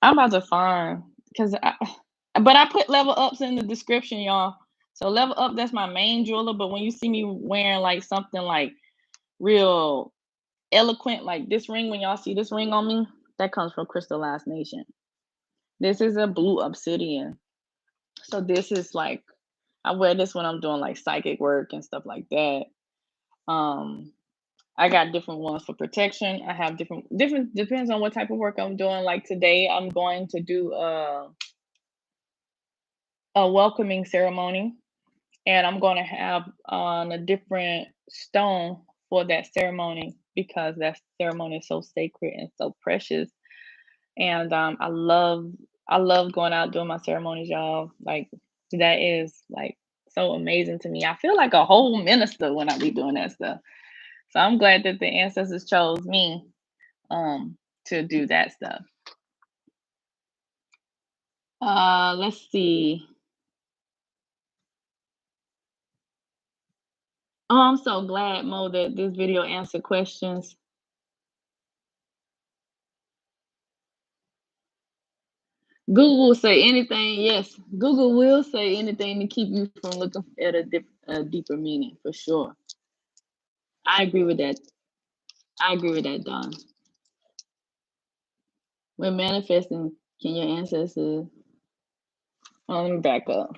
I'm about to find but I put Level Ups in the description, y'all. So Level Up, that's my main jeweler. But when you see me wearing like something like real eloquent, like this ring, when y'all see this ring on me, that comes from Crystallized Nation. This is a blue obsidian. So this is like I wear this when I'm doing like psychic work and stuff like that. Um, I got different ones for protection. I have different depends on what type of work I'm doing. Like today, I'm going to do a welcoming ceremony, and I'm going to have on a different stone for that ceremony because that ceremony is so sacred and so precious. And I love going out doing my ceremonies, y'all. Like that is like so amazing to me. I feel like a whole minister when I be doing that stuff. So I'm glad that the ancestors chose me to do that stuff. Let's see. Oh, I'm so glad, Mo, that this video answered questions. Google will say anything. Yes, Google will say anything to keep you from looking at a deeper meaning for sure. I agree with that. I agree with that, Don. When manifesting, can your ancestors? Oh, let me back up.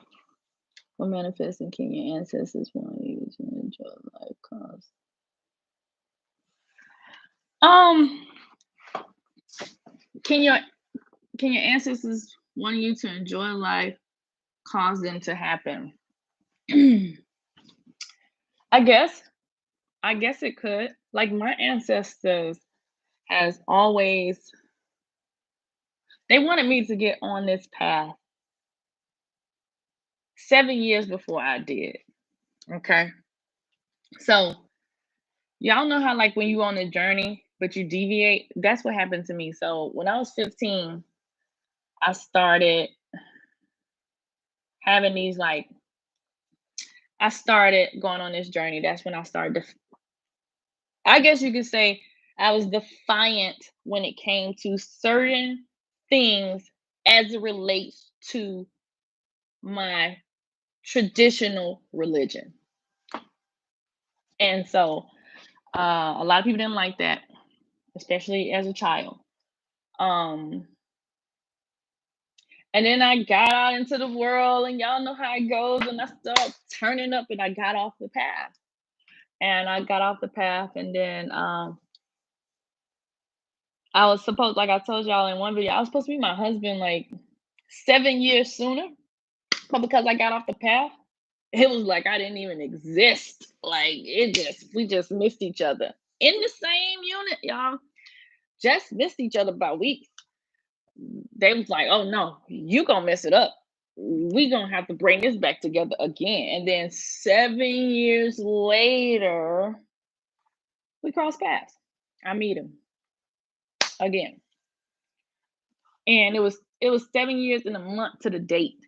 When manifesting, can your ancestors want you to enjoy life? Cause um, can your ancestors wanting you to enjoy life cause them to happen? I guess. I guess it could. Like my ancestors has always they wanted me to get on this path 7 years before I did. Okay. So y'all know how like when you on a journey but you deviate? That's what happened to me. So when I was 15, I started having these like I started going on this journey. That's when I started I guess you could say I was defiant when it came to certain things as it relates to my traditional religion. And so a lot of people didn't like that, especially as a child. Um, and then I got out into the world, and y'all know how it goes, and I started turning up, and I got off the path. And I got off the path, and then I was supposed, like I told y'all in one video, I was supposed to meet my husband like 7 years sooner, but because I got off the path, it was like I didn't even exist. Like we just missed each other in the same unit, y'all. Just missed each other by weeks. They was like, "Oh no, you gonna mess it up. We gonna have to bring this back together again." And then 7 years later, we cross paths. I meet him again, and it was 7 years in a month to the date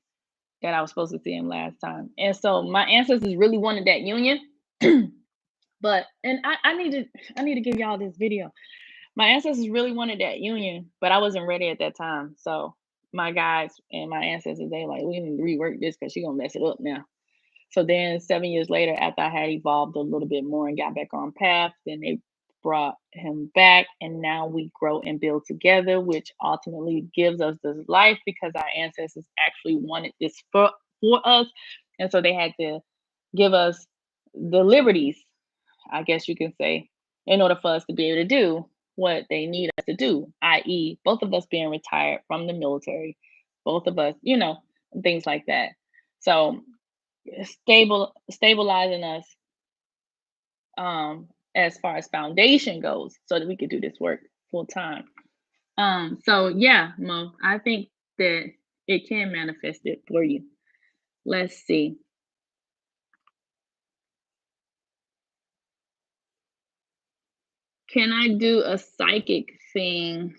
that I was supposed to see him last time. And so my ancestors really wanted that union. But and I need to give y'all this video. My ancestors really wanted that union, but I wasn't ready at that time. So my guys and my ancestors, they like, we need to rework this because she gonna mess it up now. So then 7 years later, after I had evolved a little bit more and got back on path, then they brought him back and now we grow and build together, which ultimately gives us this life because our ancestors actually wanted this for us. And so they had to give us the liberties, I guess you can say, in order for us to be able to do what they need us to do, i.e., both of us being retired from the military, both of us, things like that. So stabilizing us as far as foundation goes so that we could do this work full time. So yeah, Mo, I think that it can manifest it for you. Let's see. Can I do a psychic thing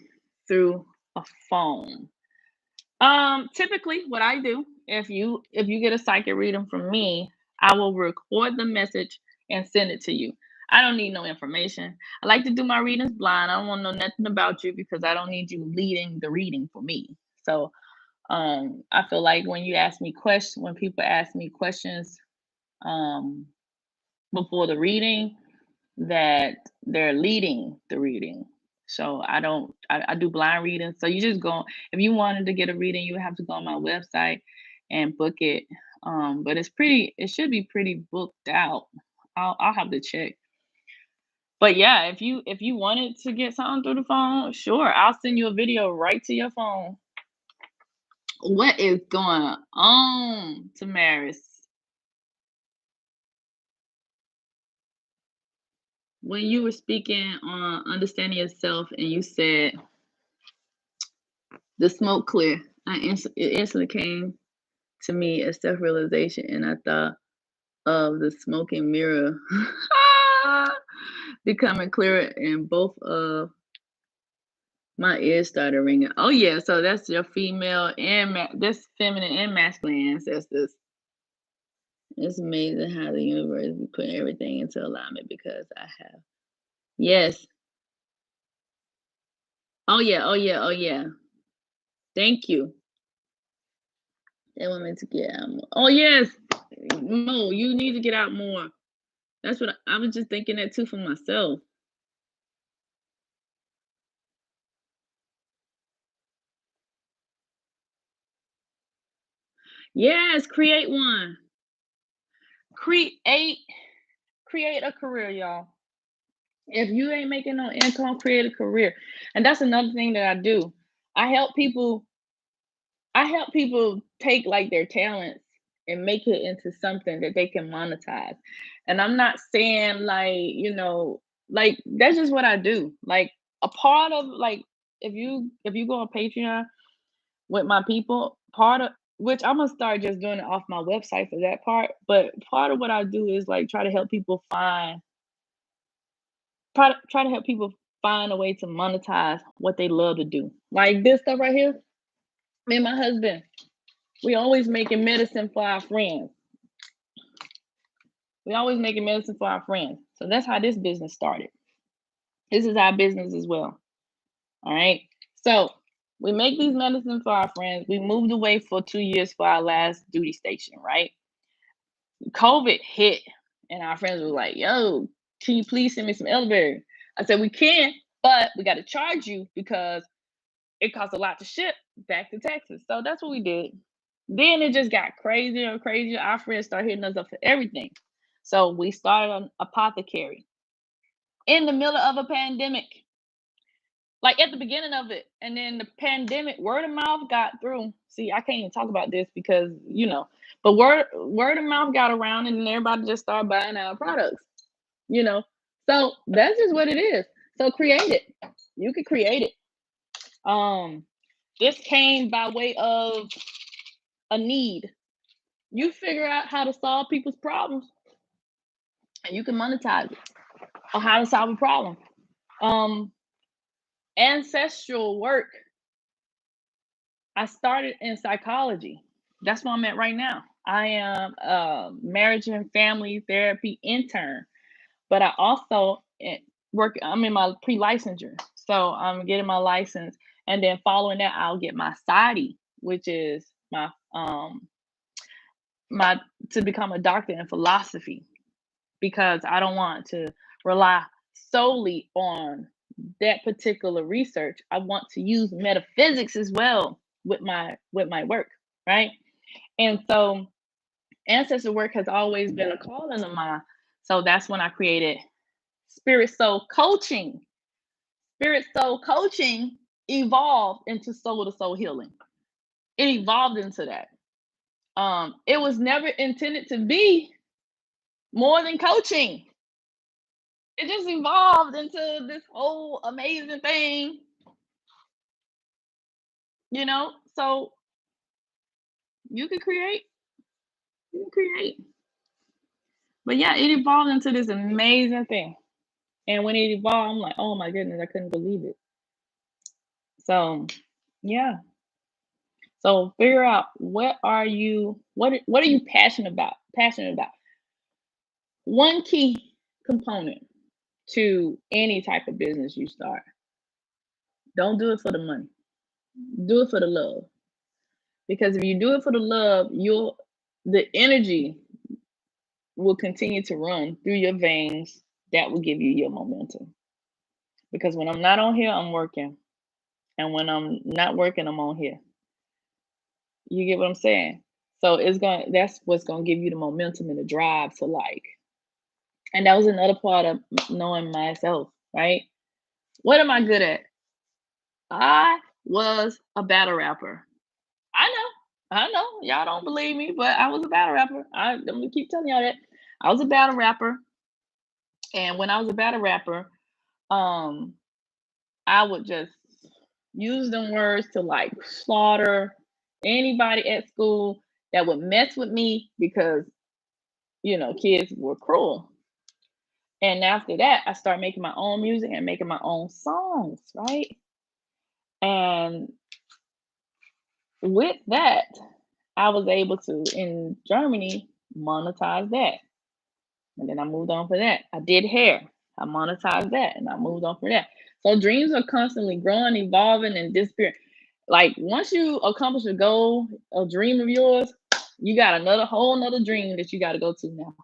through a phone? Typically what I do, if you get a psychic reading from me, I will record the message and send it to you. I don't need no information. I like to do my readings blind. I don't want to know nothing about you because I don't need you leading the reading for me. So I feel like when people ask me questions um before the reading, that they're leading the reading. So I do blind readings. So you just go, if you wanted to get a reading, you would have to go on my website and book it. But it should be pretty booked out. I'll have to check. But yeah, if you wanted to get something through the phone, sure, I'll send you a video right to your phone. What is going on, Tamaris? When you were speaking on understanding yourself and you said the smoke clear, it instantly came to me as self-realization, and I thought of the smoking mirror becoming clearer, and both of my ears started ringing. Oh yeah, so that's your female and that's feminine and masculine ancestors. It's amazing how the universe is putting everything into alignment because I have. Yes. Oh yeah. Oh yeah. Oh yeah. Thank you. They want me to get out more. Oh yes, Mo, you need to get out more. That's what I was just thinking that too for myself. Yes, create one. Create create a career, y'all. If you ain't making no income, create a career. And that's another thing that I do. I help people I help people take like their talents and make it into something that they can monetize. And I'm not saying like, like that's just what I do. Like a part of like if you go on Patreon with my people, part of which I'm gonna start just doing it off my website for that part. But part of what I do is like try to help people find a way to monetize what they love to do. Like this stuff right here, me and my husband, we always making medicine for our friends. We always making medicine for our friends. So that's how this business started. This is our business as well. All right. So we make these medicines for our friends. We moved away for 2 years for our last duty station, right? COVID hit, and our friends were like, yo, can you please send me some elderberry? I said, we can, but we got to charge you because it costs a lot to ship back to Texas. So that's what we did. Then it just got crazier and crazier. Our friends started hitting us up for everything. So we started an apothecary in the middle of a pandemic, like at the beginning of it. And then the pandemic, word of mouth got through. See, I can't even talk about this because, but word of mouth got around and then everybody just started buying our products, you know. So that's just what it is. So create it. You could create it. This came by way of a need. You figure out how to solve people's problems and you can monetize it or how to solve a problem. Um, Ancestral work. I started in psychology. That's where I'm at right now. I am a marriage and family therapy intern, but I also work. I'm in my pre-licensure, so I'm getting my license, and then following that, I'll get my PsyD, which is my to become a doctor in philosophy because I don't want to rely solely on that particular research. I want to use metaphysics as well with my work, right? And so ancestor work has always been a calling of mine. So that's when I created Spirit Soul Coaching. Spirit Soul Coaching evolved into soul to soul healing. It evolved into that. It was never intended to be more than coaching. It just evolved into this whole amazing thing, So you can create, you can create. But yeah, it evolved into this amazing thing. And when it evolved, I'm like, oh my goodness, I couldn't believe it. So yeah. So figure out what are you passionate about? Passionate about. One key component to any type of business you start. Don't do it for the money. Do it for the love. Because if you do it for the love, the energy will continue to run through your veins. That will give you your momentum. Because when I'm not on here, I'm working. And when I'm not working, I'm on here. You get what I'm saying? So that's what's gonna give you the momentum and the drive to like. And that was another part of knowing myself, right? What am I good at? I was a battle rapper. I know. Y'all don't believe me, but I was a battle rapper. I'm gonna keep telling y'all that. I was a battle rapper. And when I was a battle rapper, um, I would just use them words to like slaughter anybody at school that would mess with me because kids were cruel. And after that, I started making my own music and making my own songs, right? And with that, I was able to in Germany monetize that. And then I moved on for that. I did hair. I monetized that and I moved on for that. So dreams are constantly growing, evolving, and disappearing. Like once you accomplish a goal, a dream of yours, you got another whole another dream that you got to go to now.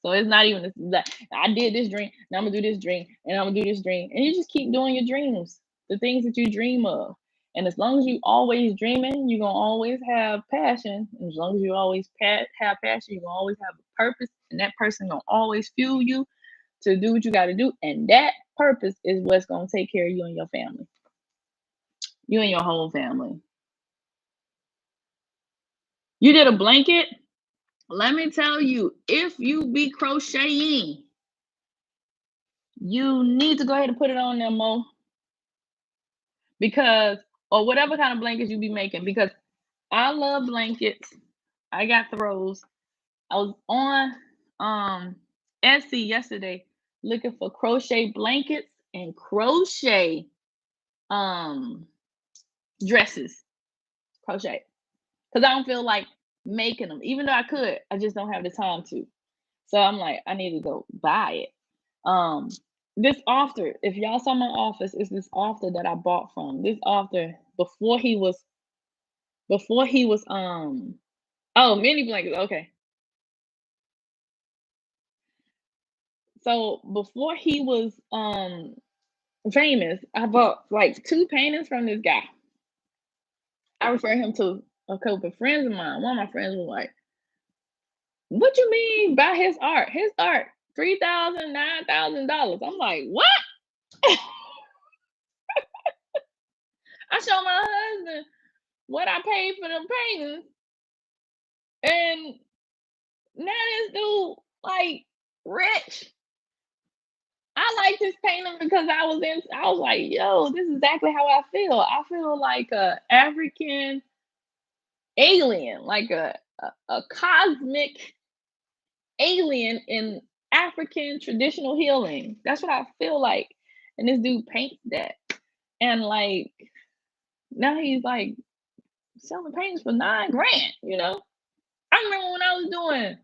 So it's not even like I did this dream, now I'm gonna do this dream, and I'm gonna do this dream, and you just keep doing your dreams, the things that you dream of. And as long as you always dreaming, you're gonna always have passion. And as long as you always have passion, you're gonna always have a purpose, and that person gonna always fuel you to do what you got to do. And that purpose is what's gonna take care of you and your family, you and your whole family. You did a blanket. Let me tell you, if you be crocheting, you need to go ahead and put it on there, Mo, because or whatever kind of blankets you be making. Because I love blankets. I got throws. I was on Etsy yesterday looking for crochet blankets and crochet um dresses. Crochet. Because I don't feel like making them. Even though I could, I just don't have the time to. So I'm like, I need to go buy it. Um, this author, if y'all saw my office, is this author that I bought from. This author before he was oh, mini blankets. Okay. So before he was famous, I bought like two paintings from this guy. I refer him to a couple of friends of mine. One of my friends was like, "What you mean by his art? His art, $3,000, $9,000." I'm like, "What?" I show my husband what I paid for them paintings, and now this dude like rich. I like this painting because I was like, yo, this is exactly how I feel. I feel like a African alien, like a cosmic alien in African traditional healing. That's what I feel like. And this dude paints that. And like now he's like selling paintings for 9 grand, you know? I remember when I was doing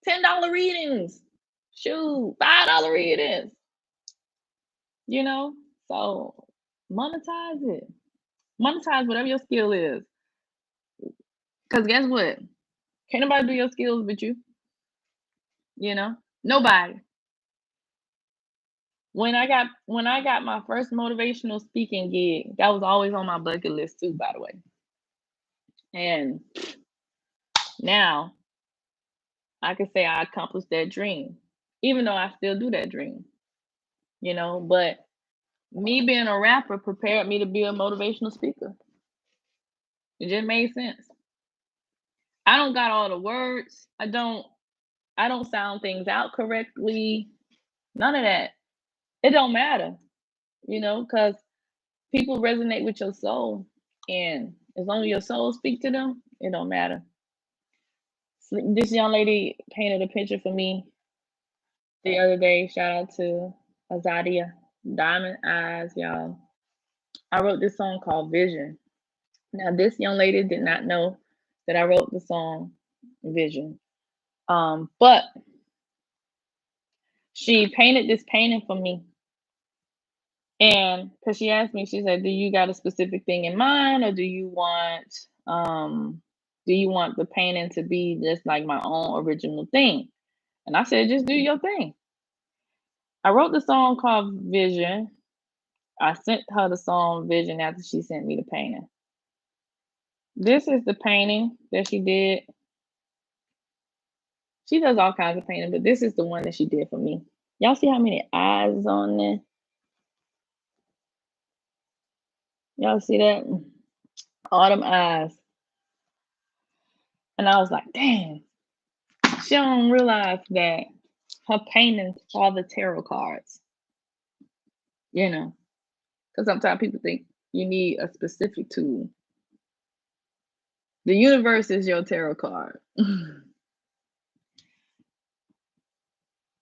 $10 readings, shoot, $5 readings, you know? So monetize it. Monetize whatever your skill is. Cause guess what? Can't nobody do your skills but you know? Nobody. When I got my first motivational speaking gig, that was always on my bucket list too, by the way. And now I can say I accomplished that dream, even though I still do that dream, you know. But me being a rapper prepared me to be a motivational speaker. It just made sense. I don't got all the words. I don't sound things out correctly. None of that. It don't matter, you know, because people resonate with your soul. And as long as your soul speak to them, it don't matter. This young lady painted a picture for me the other day. Shout out to Azadia. Diamond eyes, y'all. I wrote this song called Vision. Now, this young lady did not know that I wrote the song Vision. But she painted this painting for me. And because she asked me, she said, "Do you got a specific thing in mind, or do you want the painting to be just like my own original thing?" And I said, "Just do your thing." I wrote the song called Vision. I sent her the song Vision after she sent me the painting. This is the painting that she did. She does all kinds of painting, but this is the one that she did for me. Y'all see how many eyes is on there? Y'all see that? All them eyes. And I was like, dang, she don't realize that her paintings are the tarot cards, you know, because sometimes people think you need a specific tool. The universe is your tarot card.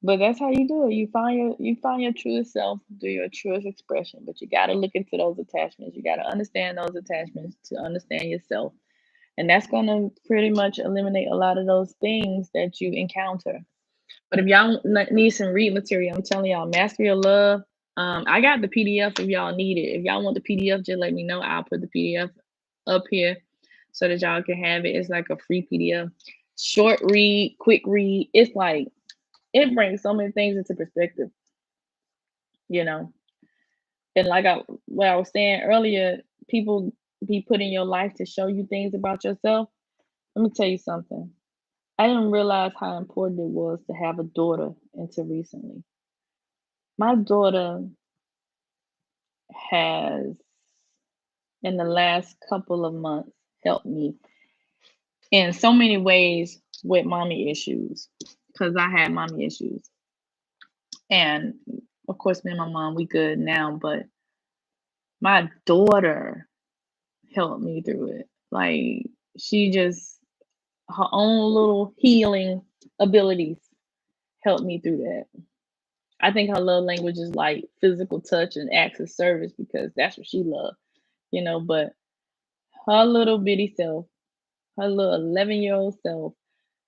But that's how you do it. You find your truest self, do your truest expression. But you gotta look into those attachments. You gotta understand those attachments to understand yourself. And that's gonna pretty much eliminate a lot of those things that you encounter. But if y'all need some read material, I'm telling y'all, Master Your Love. I got the PDF if y'all need it. If y'all want the PDF, just let me know. I'll put the PDF up here so that y'all can have it. It's like a free PDF. Short read, quick read. It's like it brings so many things into perspective, you know. And like what I was saying earlier, people be put in your life to show you things about yourself. Let me tell you something. I didn't realize how important it was to have a daughter until recently. My daughter has, in the last couple of months, helped me in so many ways with mommy issues because I had mommy issues. And of course, me and my mom, we good now, but my daughter helped me through it. Like, she just, her own little healing abilities helped me through that. I think her love language is like physical touch and acts of service because that's what she loved, but her little bitty self, her little 11-year-old self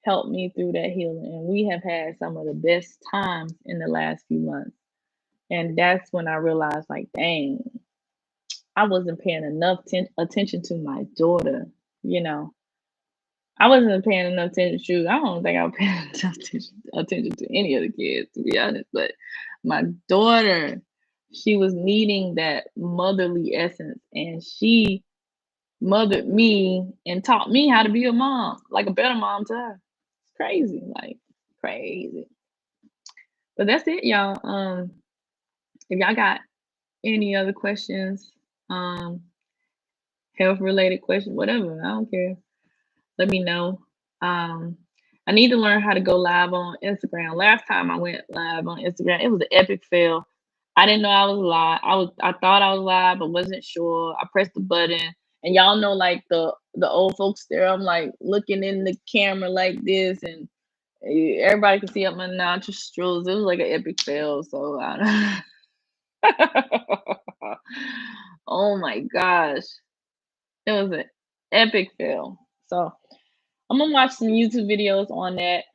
helped me through that healing. And we have had some of the best times in the last few months. And that's when I realized, like, dang, I wasn't paying enough attention to my daughter, you know. I wasn't paying enough attention to, I don't think I was paying enough attention to any of the kids, to be honest. But my daughter, she was needing that motherly essence, and she mothered me and taught me how to be a mom, like a better mom to her. It's crazy, like crazy. But that's it, y'all. If y'all got any other questions, um, health related questions, whatever, I don't care. Let me know. Um, I need to learn how to go live on Instagram. Last time I went live on Instagram, it was an epic fail. I didn't know I was live. I thought I was live, but wasn't sure. I pressed the button, and y'all know, like the old folks there. I'm like looking in the camera like this, and everybody can see up my nostrils. It was like an epic fail. So, oh my gosh, it was an epic fail. So I'm gonna watch some YouTube videos on that,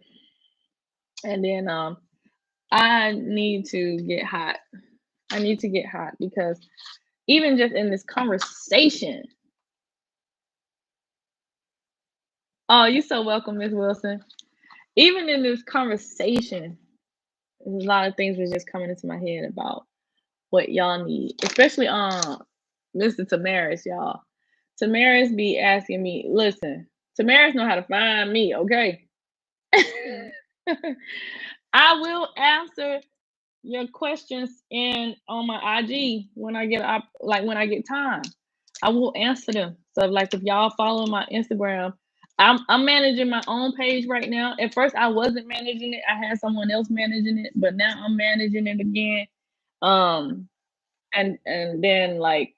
and then I need to get hot. I need to get hot because even just in this conversation, oh, you're so welcome, Miss Wilson. Even in this conversation, there's a lot of things was just coming into my head about what y'all need, especially Mr. Tamaris, y'all. Tamaris be asking me, listen, Tamaris know how to find me, okay? I will answer your questions in on my IG when I get up, like when I get time. I will answer them. So like if y'all follow my Instagram, I'm managing my own page right now. At first I wasn't managing it. I had someone else managing it, but now I'm managing it again. Um and then like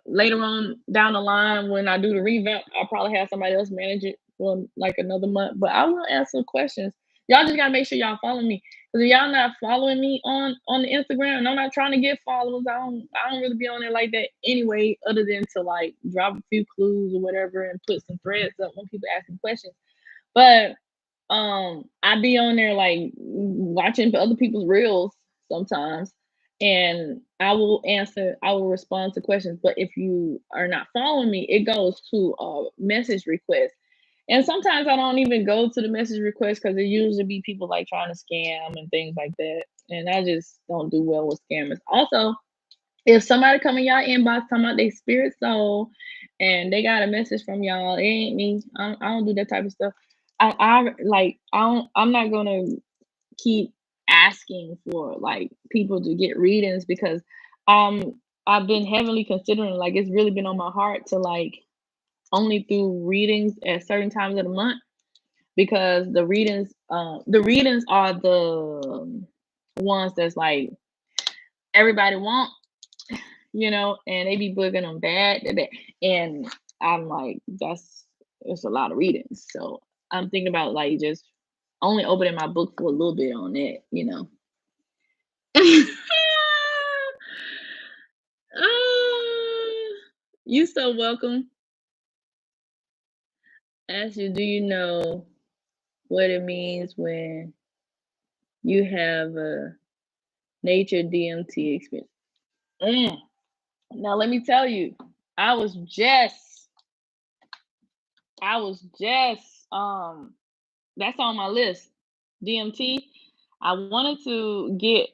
later on down the line when I do the revamp, I'll probably have somebody else manage it for like another month. But I will answer questions. Y'all just gotta make sure y'all follow me. Because if y'all not following me on the Instagram, and I'm not trying to get followers, I don't really be on there like that anyway, other than to like drop a few clues or whatever and put some threads up when people ask me questions. But I be on there like watching other people's reels sometimes, and I will respond to questions. But if you are not following me, it goes to a message request. And sometimes I don't even go to the message request because it usually be people like trying to scam and things like that. And I just don't do well with scammers. Also, if somebody come in y'all inbox talking about their spirit soul and they got a message from y'all, it ain't me. I don't do that type of stuff. I'm not gonna keep asking for like people to get readings because I've been heavily considering, like it's really been on my heart to like only do readings at certain times of the month because the readings are the ones that's like everybody want, and they be booking them bad, and I'm like, it's a lot of readings. So I'm thinking about like just only opening my book for a little bit on that. Ah, you so welcome. Ask you, do you know what it means when you have a nature DMT experience? Mm. Now let me tell you, I was just I was just that's on my list. DMT. I wanted to get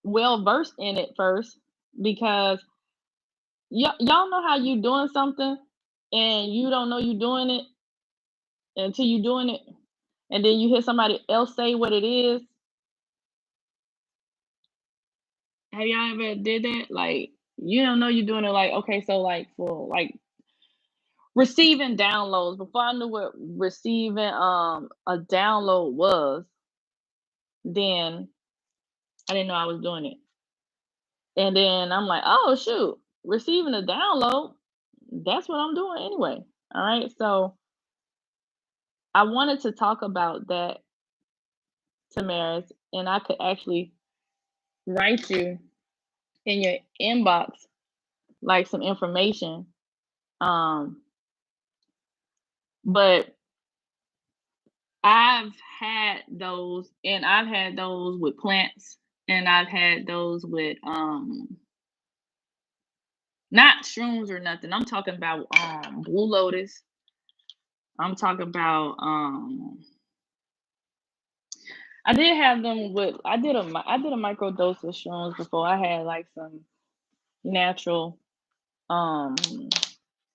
well versed in it first because y'all know how you doing something and you don't know you doing it until you doing it, and then you hear somebody else say what it is. Have y'all ever did that? Like you don't know you're doing it. Like okay, so like for like receiving downloads. Before I knew what receiving a download was, then I didn't know I was doing it. And then I'm like, oh shoot, receiving a download, that's what I'm doing anyway. All right. So I wanted to talk about that, Tamaris, and I could actually write you in your inbox like some information. Um, but I've had those, and I've had those with plants, and I've had those with not shrooms or nothing. I'm talking about blue lotus. I'm talking about I did have them with I did a micro dose of shrooms before. I had like some natural um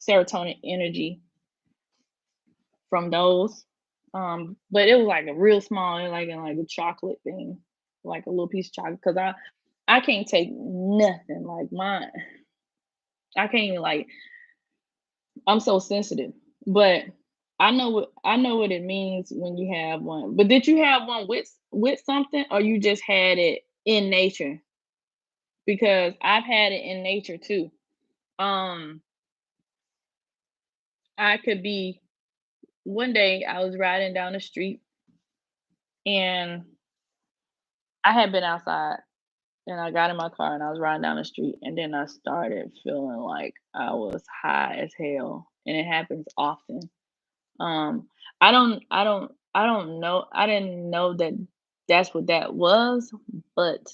serotonin energy from those. But it was like a real small, like in like a chocolate thing, like a little piece of chocolate. Cause I can't take nothing like mine. I can't even like I'm so sensitive. But I know what it means when you have one. But did you have one with something or you just had it in nature? Because I've had it in nature too. Um I could be one day I was riding down the street and I had been outside and I got in my car and I was riding down the street and then I started feeling like I was high as hell and it happens often. Um I don't know. I didn't know that that's what that was, but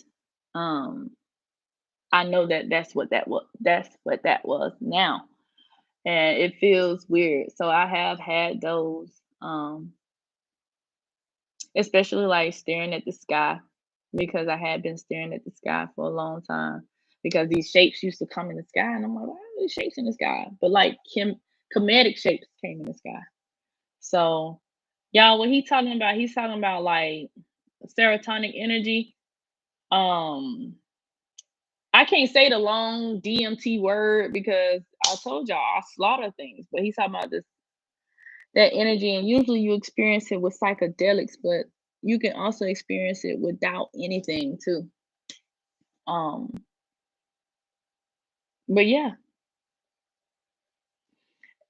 um I know that that's what that was now. And it feels weird. So I have had those especially like staring at the sky because I had been staring at the sky for a long time because these shapes used to come in the sky and I'm like, why are these shapes in the sky? But like comedic shapes came in the sky. So y'all, what he's talking about like serotonin energy. Um I can't say the long DMT word because I told y'all I slaughter things, but he's talking about this that energy, and usually you experience it with psychedelics, but you can also experience it without anything too. Um, but yeah,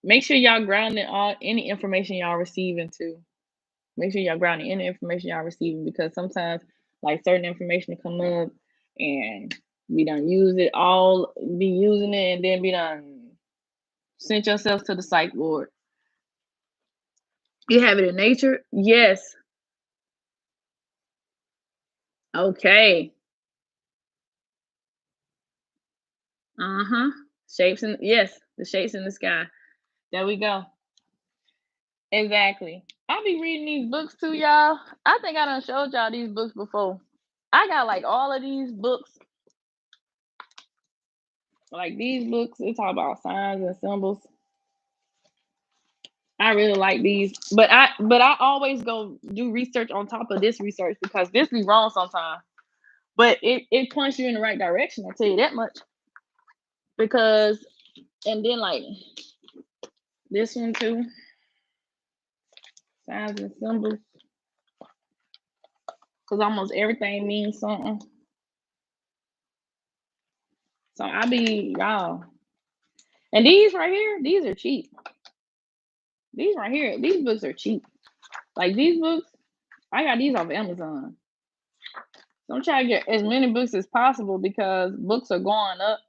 make sure y'all grounding all any information y'all receiving too. Make sure y'all grounding any information y'all receiving because sometimes like certain information come up and we done use it all, be using it and then be done sent yourself to the psych ward. You have it in nature? Yes. Okay. Uh-huh. Shapes in yes, the shapes in the sky. There we go. Exactly. I be reading these books too, y'all. I think I done showed y'all these books before. I got like all of these books, like these books, they talk about signs and symbols. I really like these. But I always go do research on top of this research because this be wrong sometimes. But it points you in the right direction, I'll tell you that much. Because and then like this one too, signs and symbols. Because almost everything means something. So I be y'all. And these right here, these are cheap. These right here, these books are cheap. Like these books, I got these off Amazon. So I'm trying to get as many books as possible because books are going up.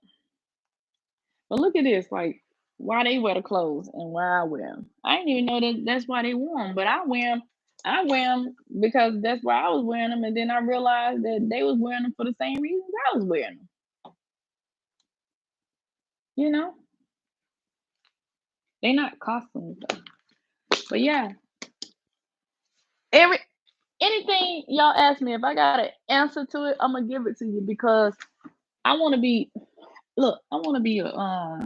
But look at this, like why they wear the clothes and why I wear them. I didn't even know that that's why they wore them, but I wear them. I wear them because that's why I was wearing them, and then I realized that they was wearing them for the same reasons I was wearing them. You know. They not costumes though. But yeah, every anything y'all ask me, if I got an answer to it, I'm gonna give it to you because I want to be. Look, I want to be a I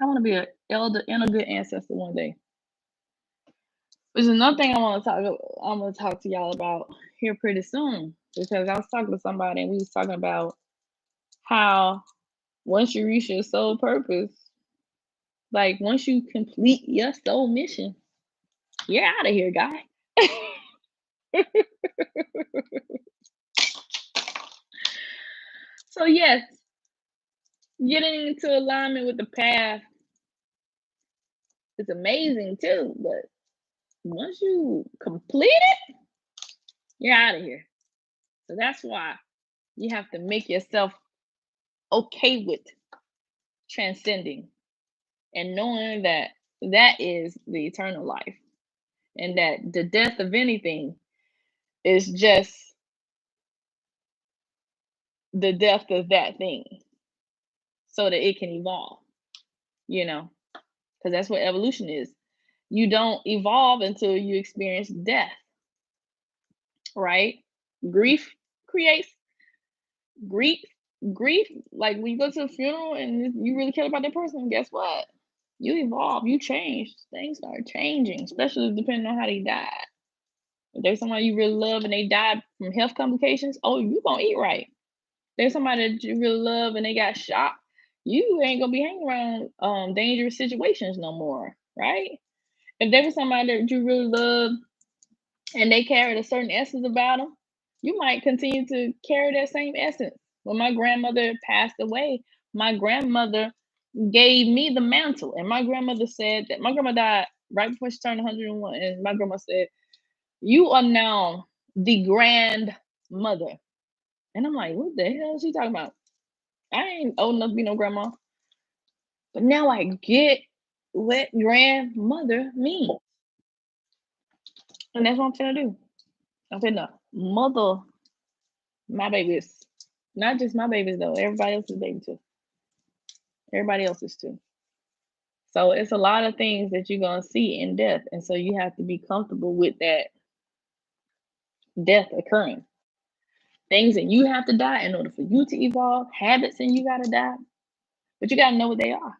want to be an elder and a good ancestor one day. Which is another thing I'm gonna talk to y'all about here pretty soon because I was talking to somebody and we was talking about how once you reach your soul purpose, like once you complete your soul mission, you're out of here, guy. So yes, getting into alignment with the path is amazing too, but once you complete it, you're out of here. So that's why you have to make yourself okay with transcending and knowing that that is the eternal life and that the death of anything is just the death of that thing so that it can evolve, you know, because that's what evolution is. You don't evolve until you experience death, right? Grief creates grief. Grief, like when you go to a funeral and you really care about that person, guess what? You evolve, you change. Things start changing, especially depending on how they died. If there's somebody you really love and they died from health complications, oh, you gonna eat right. There's somebody that you really love and they got shot, you ain't gonna be hanging around dangerous situations no more, right? If there was somebody that you really love and they carried a certain essence about them, you might continue to carry that same essence. When my grandmother passed away, my grandmother gave me the mantle, and my grandmother said that my grandma died right before she turned 101, and my grandma said, "You are now the grandmother." And I'm like, "What the hell is she talking about? I ain't old enough to be no grandma." But now I get what grandmother means, and that's what I'm gonna do. I'm gonna mother my babies. Not just my babies though, everybody else's baby too. Everybody else's too. So it's a lot of things that you're gonna see in death. And so you have to be comfortable with that death occurring. Things that you have to die in order for you to evolve, habits and you gotta die. But you gotta know what they are.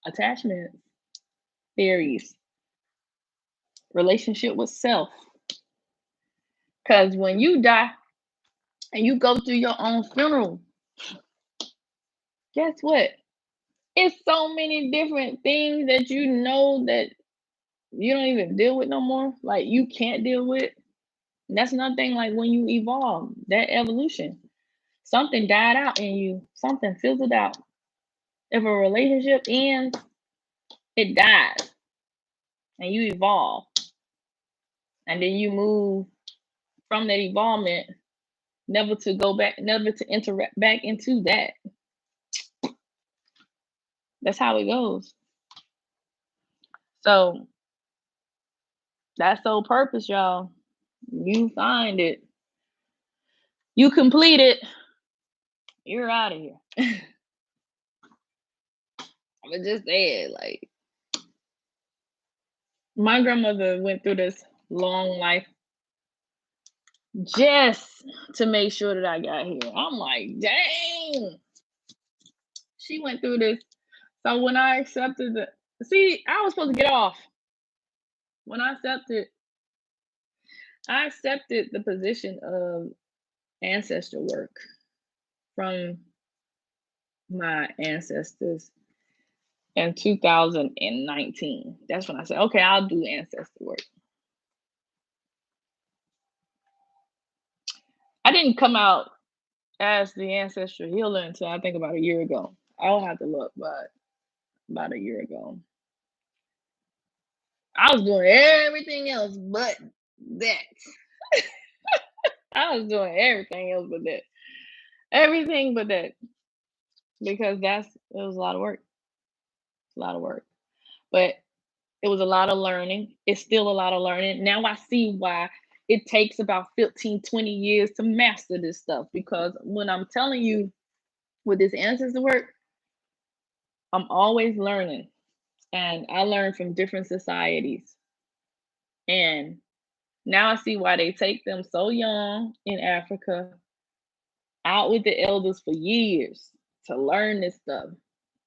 Attachments, theories, relationship with self. Cause when you die and you go through your own funeral, guess what? It's so many different things that you know that you don't even deal with no more. Like you can't deal with. And that's another thing, like when you evolve, that evolution. Something died out in you, something fizzled out. If a relationship ends, it dies and you evolve. And then you move from that evolvement, never to go back, never to interact back into that. That's how it goes. So that's soul purpose, y'all. You find it, you complete it, you're out of here. I just said, like, my grandmother went through this long life just to make sure that I got here. I'm like, dang, she went through this. So when I accepted the, see, I was supposed to get off. When I accepted the position of ancestor work from my ancestors in 2019. That's when I said, okay, I'll do ancestor work. I didn't come out as the ancestral healer until I think about a year ago. I'll have to look, but about a year ago. I was doing everything else but that. I was doing everything else but that. Everything but that. Because it was a lot of work. A lot of work. But it was a lot of learning. It's still a lot of learning. Now I see why it takes about 15, 20 years to master this stuff. Because when I'm telling you with this ancestor work, I'm always learning. And I learned from different societies. And now I see why they take them so young in Africa out with the elders for years to learn this stuff.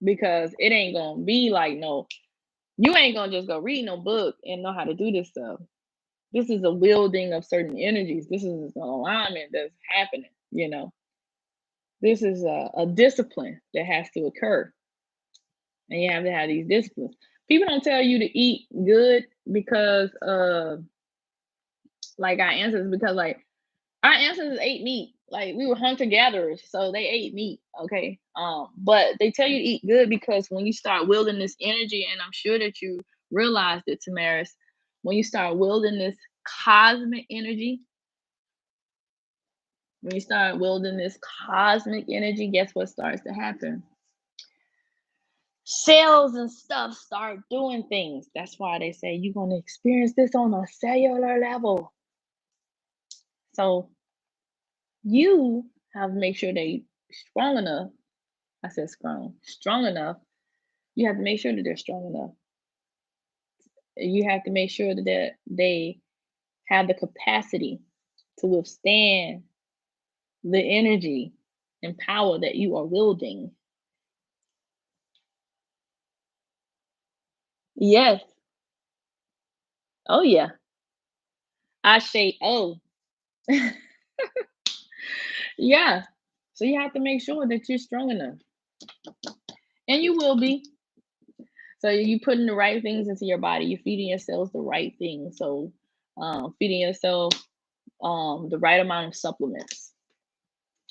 Because it ain't gonna be like no, you ain't gonna just go read no book and know how to do this stuff. This is a wielding of certain energies. This is an alignment that's happening, you know. This is a discipline that has to occur. And you have to have these disciplines. People don't tell you to eat good because like our ancestors, because like our ancestors ate meat. Like we were hunter gatherers, so they ate meat. Okay. But they tell you to eat good because when you start wielding this energy, and I'm sure that you realized it, Tamaris, when you start wielding this cosmic energy, when you start wielding this cosmic energy, guess what starts to happen? Cells and stuff start doing things. That's why they say you're going to experience this on a cellular level. So you have to make sure they strong enough. I said strong enough. You have to make sure that they're strong enough. You have to make sure that they have the capacity to withstand the energy and power that you are wielding. Yes. Oh yeah. I say oh. Yeah. So you have to make sure that you're strong enough. And you will be. So you putting the right things into your body. You're feeding yourselves the right things. So feeding yourself the right amount of supplements,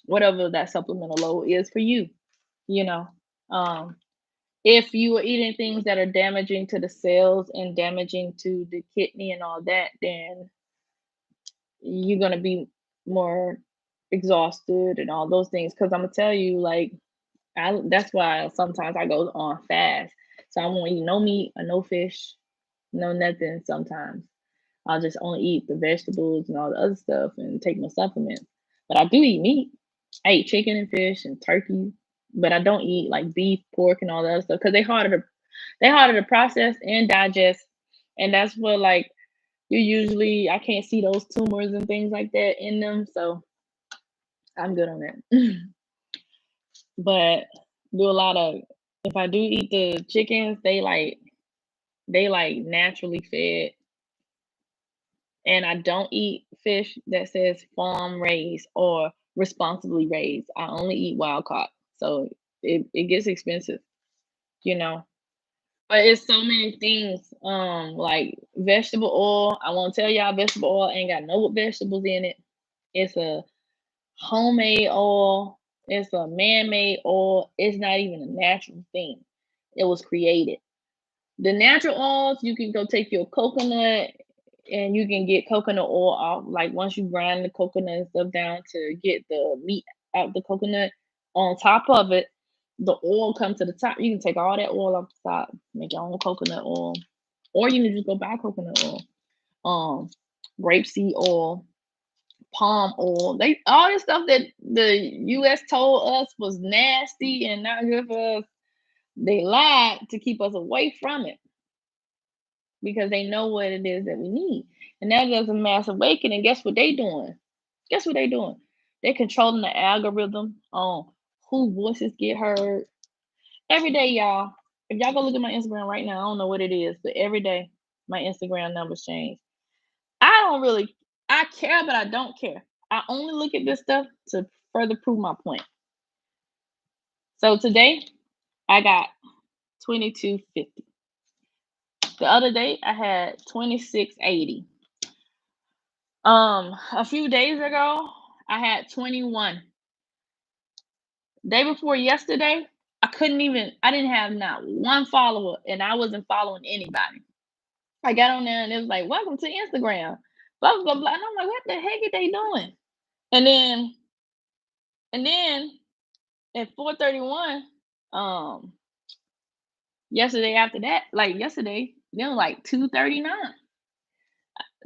whatever that supplemental load is for you. You know, um, if you are eating things that are damaging to the cells and damaging to the kidney and all that, then you're gonna be more exhausted and all those things. Because I'm gonna tell you, like, that's why sometimes I go on fast. So I won't eat no meat or no fish, no nothing. Sometimes I'll just only eat the vegetables and all the other stuff and take my supplements. But I do eat meat. I eat chicken and fish and turkey, but I don't eat like beef, pork, and all that other stuff because they harder to process and digest. And that's what like you usually I can't see those tumors and things like that in them. So I'm good on that. But do a lot of if I do eat the chickens, they like naturally fed. And I don't eat fish that says farm raised or responsibly raised. I only eat wild caught. So it gets expensive, you know. But it's so many things. Like vegetable oil. I won't tell y'all vegetable oil ain't got no vegetables in it. It's a homemade oil. It's a man-made oil. It's not even a natural thing. It was created. The natural oils, you can go take your coconut and you can get coconut oil off. Like once you grind the coconut and stuff down to get the meat out the coconut, on top of it, the oil comes to the top. You can take all that oil off the top, make your own coconut oil, or you can just go buy coconut oil, um, grapeseed oil, palm oil. They all this stuff that the U.S. told us was nasty and not good for us. They lied to keep us away from it because they know what it is that we need. And now there's a mass awakening. Guess what they doing? Guess what they doing? They're controlling the algorithm on who voices get heard. Every day, y'all. If y'all go look at my Instagram right now, I don't know what it is, but every day my Instagram numbers change. I don't really I care, but I don't care. I only look at this stuff to further prove my point. So today I got 2250. The other day I had 2680. A few days ago, I had 21. Day before yesterday, I didn't have not one follower and I wasn't following anybody. I got on there and it was like, welcome to Instagram. Blah blah blah. And I'm like, what the heck are they doing? And then at 4:31, um, yesterday after that, like yesterday, then like 2:39,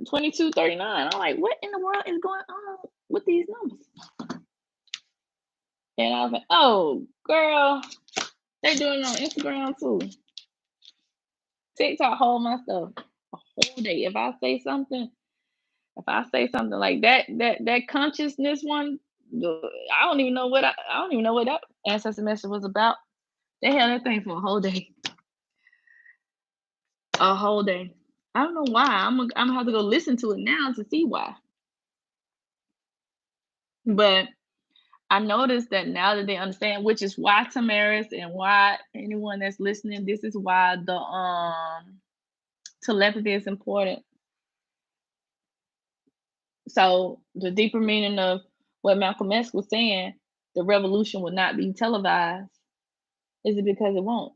22:39. I'm like, what in the world is going on with these numbers? And I was like, oh girl, they doing it on Instagram too. TikTok hold my stuff a whole day. If I say something like that consciousness one, I don't even know what I don't even know what that ancestor message was about. They held that thing for a whole day. A whole day. I don't know why. I'm gonna have to go listen to it now to see why. But I noticed that now that they understand, which is why Tamaris and why anyone that's listening, this is why the telepathy is important. So the deeper meaning of what Malcolm X was saying, the revolution will not be televised, is it because it won't?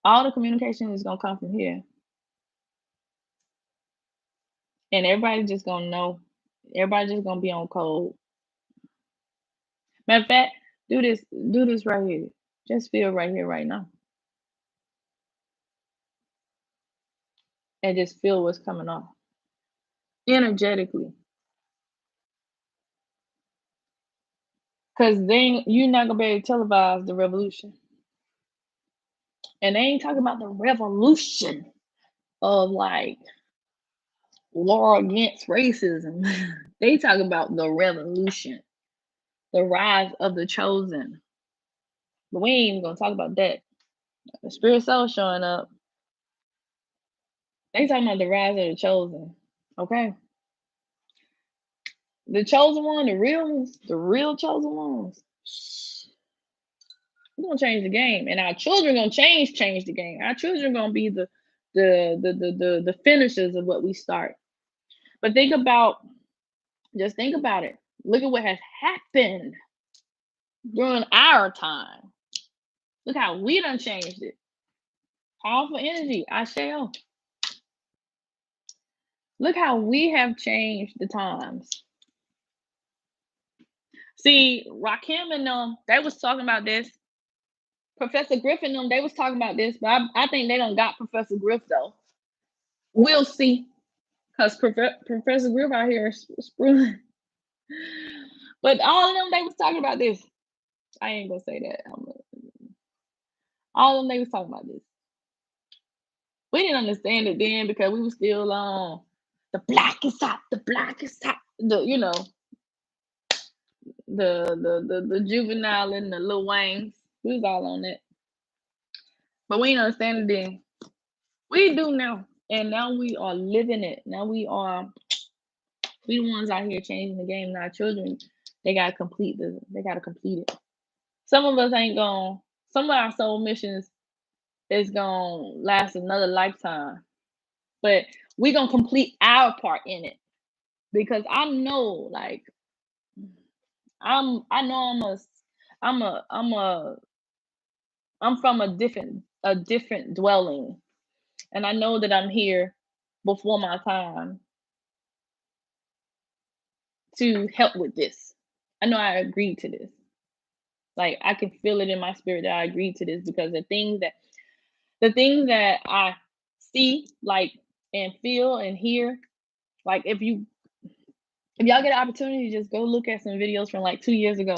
All the communication is gonna come from here. And everybody's just gonna know. Everybody's just gonna be on code. Matter of fact, do this right here. Just feel right here, right now. And just feel what's coming off. Energetically. Because then you're not gonna be able to televise the revolution. And they ain't talking about the revolution of like war against racism. They talk about the revolution, the rise of the chosen. But we ain't even gonna talk about that. The spirit soul showing up. They talking about the rise of the chosen. Okay. The chosen one, the real ones, the real chosen ones. We're gonna change the game. And our children gonna change the game. Our children gonna be the finishers of what we start. But think about it. Look at what has happened during our time. Look how we done changed it. Powerful energy, I shall. Look how we have changed the times. See, Rakim and them, they was talking about this. Professor Griffin them, they was talking about this, but I think they don't got Professor Griff though. We'll see. Because Professor Griff out here spruing. But all of them, they was talking about this. I ain't gonna say that. All of them, they was talking about this. We didn't understand it then because we were still on the black is hot, the black is hot. The the juvenile and the Lil Waynes. We was all on that. But we didn't understand it then. We do now. And now we are living it. Now we the ones out here changing the game. Now children, they gotta complete it. Some of us ain't gonna some of our soul missions is gonna last another lifetime. But we gonna complete our part in it. Because I know like I know I'm from a different dwelling. And I know that I'm here before my time to help with this. I know I agreed to this. Like I can feel it in my spirit that I agreed to this because the things that I see, like and feel and hear, like if y'all get an opportunity, just go look at some videos from like 2 years ago.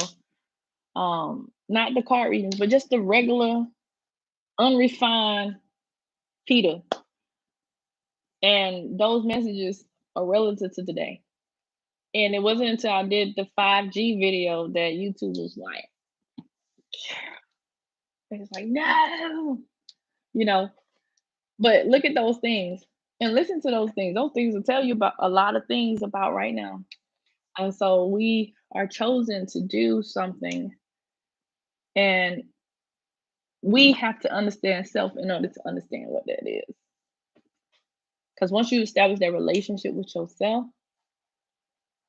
Not the card readings, but just the regular, unrefined Peter. And those messages are relative to today. And it wasn't until I did the 5G video that YouTube was like, it's like, no, you know. But look at those things and listen to those things. Those things will tell you about a lot of things about right now. And so we are chosen to do something. And we have to understand self in order to understand what that is. Because once you establish that relationship with yourself,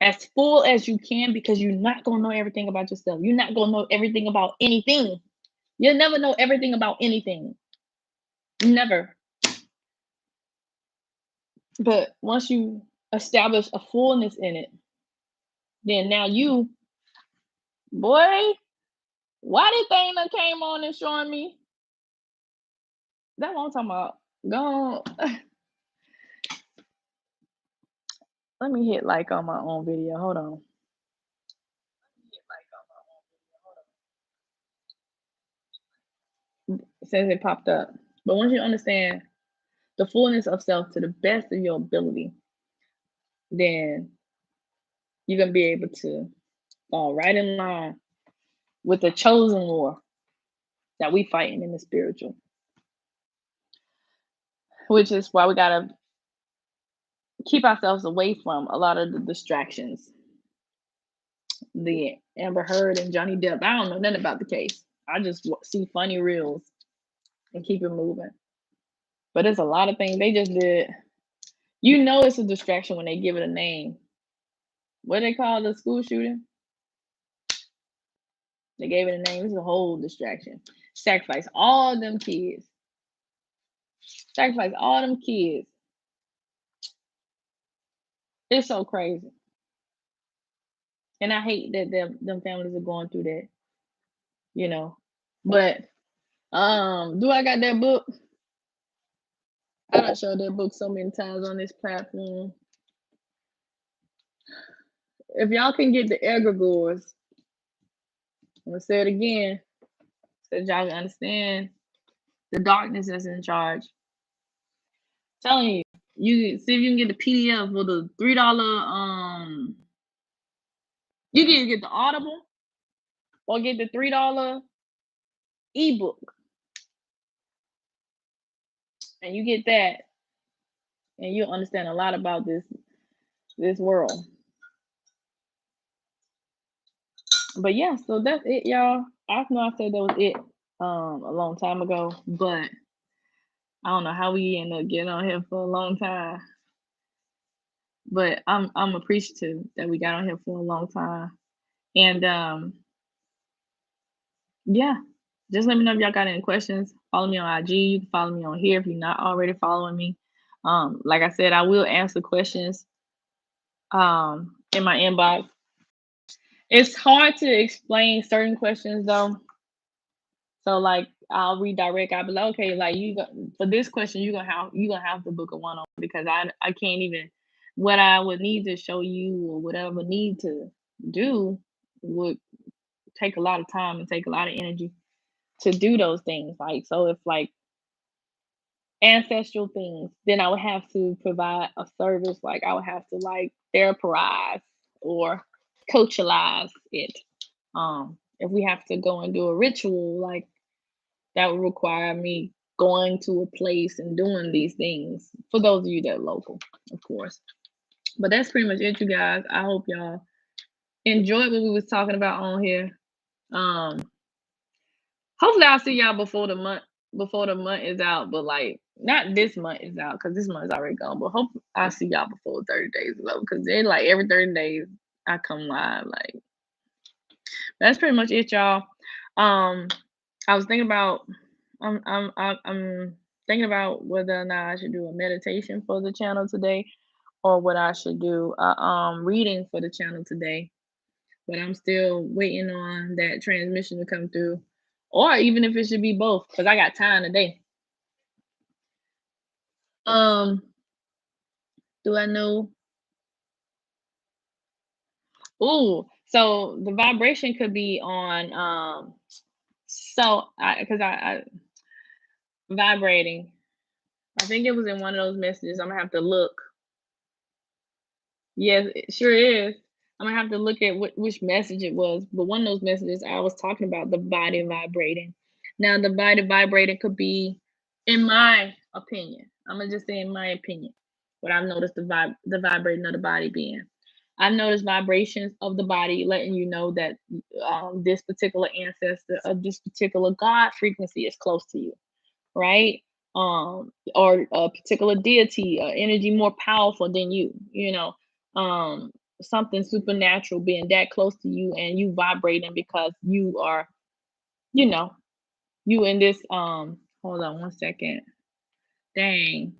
as full as you can, because you're not going to know everything about yourself. You're not going to know everything about anything. You'll never know everything about anything. Never. But once you establish a fullness in it, then now you, boy, why this thing that came on and showing me? That's what I'm talking about. Go on. Let me hit like on my own video. Hold on. It says it popped up. But once you understand the fullness of self to the best of your ability, then you're gonna be able to fall right in line with the chosen war that we fighting in the spiritual, which is why we gotta keep ourselves away from a lot of the distractions. The Amber Heard and Johnny Depp. I don't know nothing about the case. I just see funny reels and keep it moving. But it's a lot of things they just did. You know it's a distraction when they give it a name. What they call the school shooting? They gave it a name. It's a whole distraction. Sacrifice all them kids. Sacrifice all them kids. It's so crazy. And I hate that them families are going through that, you know. But do I got that book? I done showed that book so many times on this platform. If y'all can get the egregores, I'm gonna say it again, so y'all can understand the darkness that's in charge. I'm telling you, you see if you can get the PDF for the $3. You can get the Audible or get the $3 ebook, and you get that, and you'll understand a lot about this world. But yeah, so that's it, y'all. I know I said that was it a long time ago, but I don't know how we end up getting on here for a long time. But I'm appreciative that we got on here for a long time. And yeah, just let me know if y'all got any questions. Follow me on IG. You can follow me on here if you're not already following me. Like I said, I will answer questions in my inbox. It's hard to explain certain questions though. So like I'll redirect. I'll be like, okay, like for this question, you're gonna have to book a one-on because I can't even what I would need to show you or whatever I need to do would take a lot of time and take a lot of energy to do those things. Like so if like ancestral things, then I would have to provide a service. Like I would have to like therapize or coachalize it. If we have to go and do a ritual, like that would require me going to a place and doing these things for those of you that are local, of course. But that's pretty much it, you guys. I hope y'all enjoyed what we was talking about on here. Hopefully I'll see y'all before the month is out, but like not this month is out because this month is already gone. But hope I'll see y'all before 30 days is over because they're like every 30 days I come live. Like that's pretty much it, y'all. I was thinking about I'm thinking about whether or not I should do a meditation for the channel today or what I should do reading for the channel today. But I'm still waiting on that transmission to come through. Or even if it should be both, because I got time today. Do I know? Ooh, so the vibration could be on so I vibrating. I think it was in one of those messages. I'm gonna have to look. Yes, it sure is. I'm gonna have to look at which message it was. But one of those messages I was talking about the body vibrating. Now the body vibrating could be, in my opinion. I'm gonna just say in my opinion, what I've noticed the vibrating of the body being. I've noticed vibrations of the body letting you know that this particular ancestor of this particular God frequency is close to you, right? Or a particular deity, energy more powerful than you, something supernatural being that close to you and you vibrating because you are, you know, you in this hold on one second. Dang.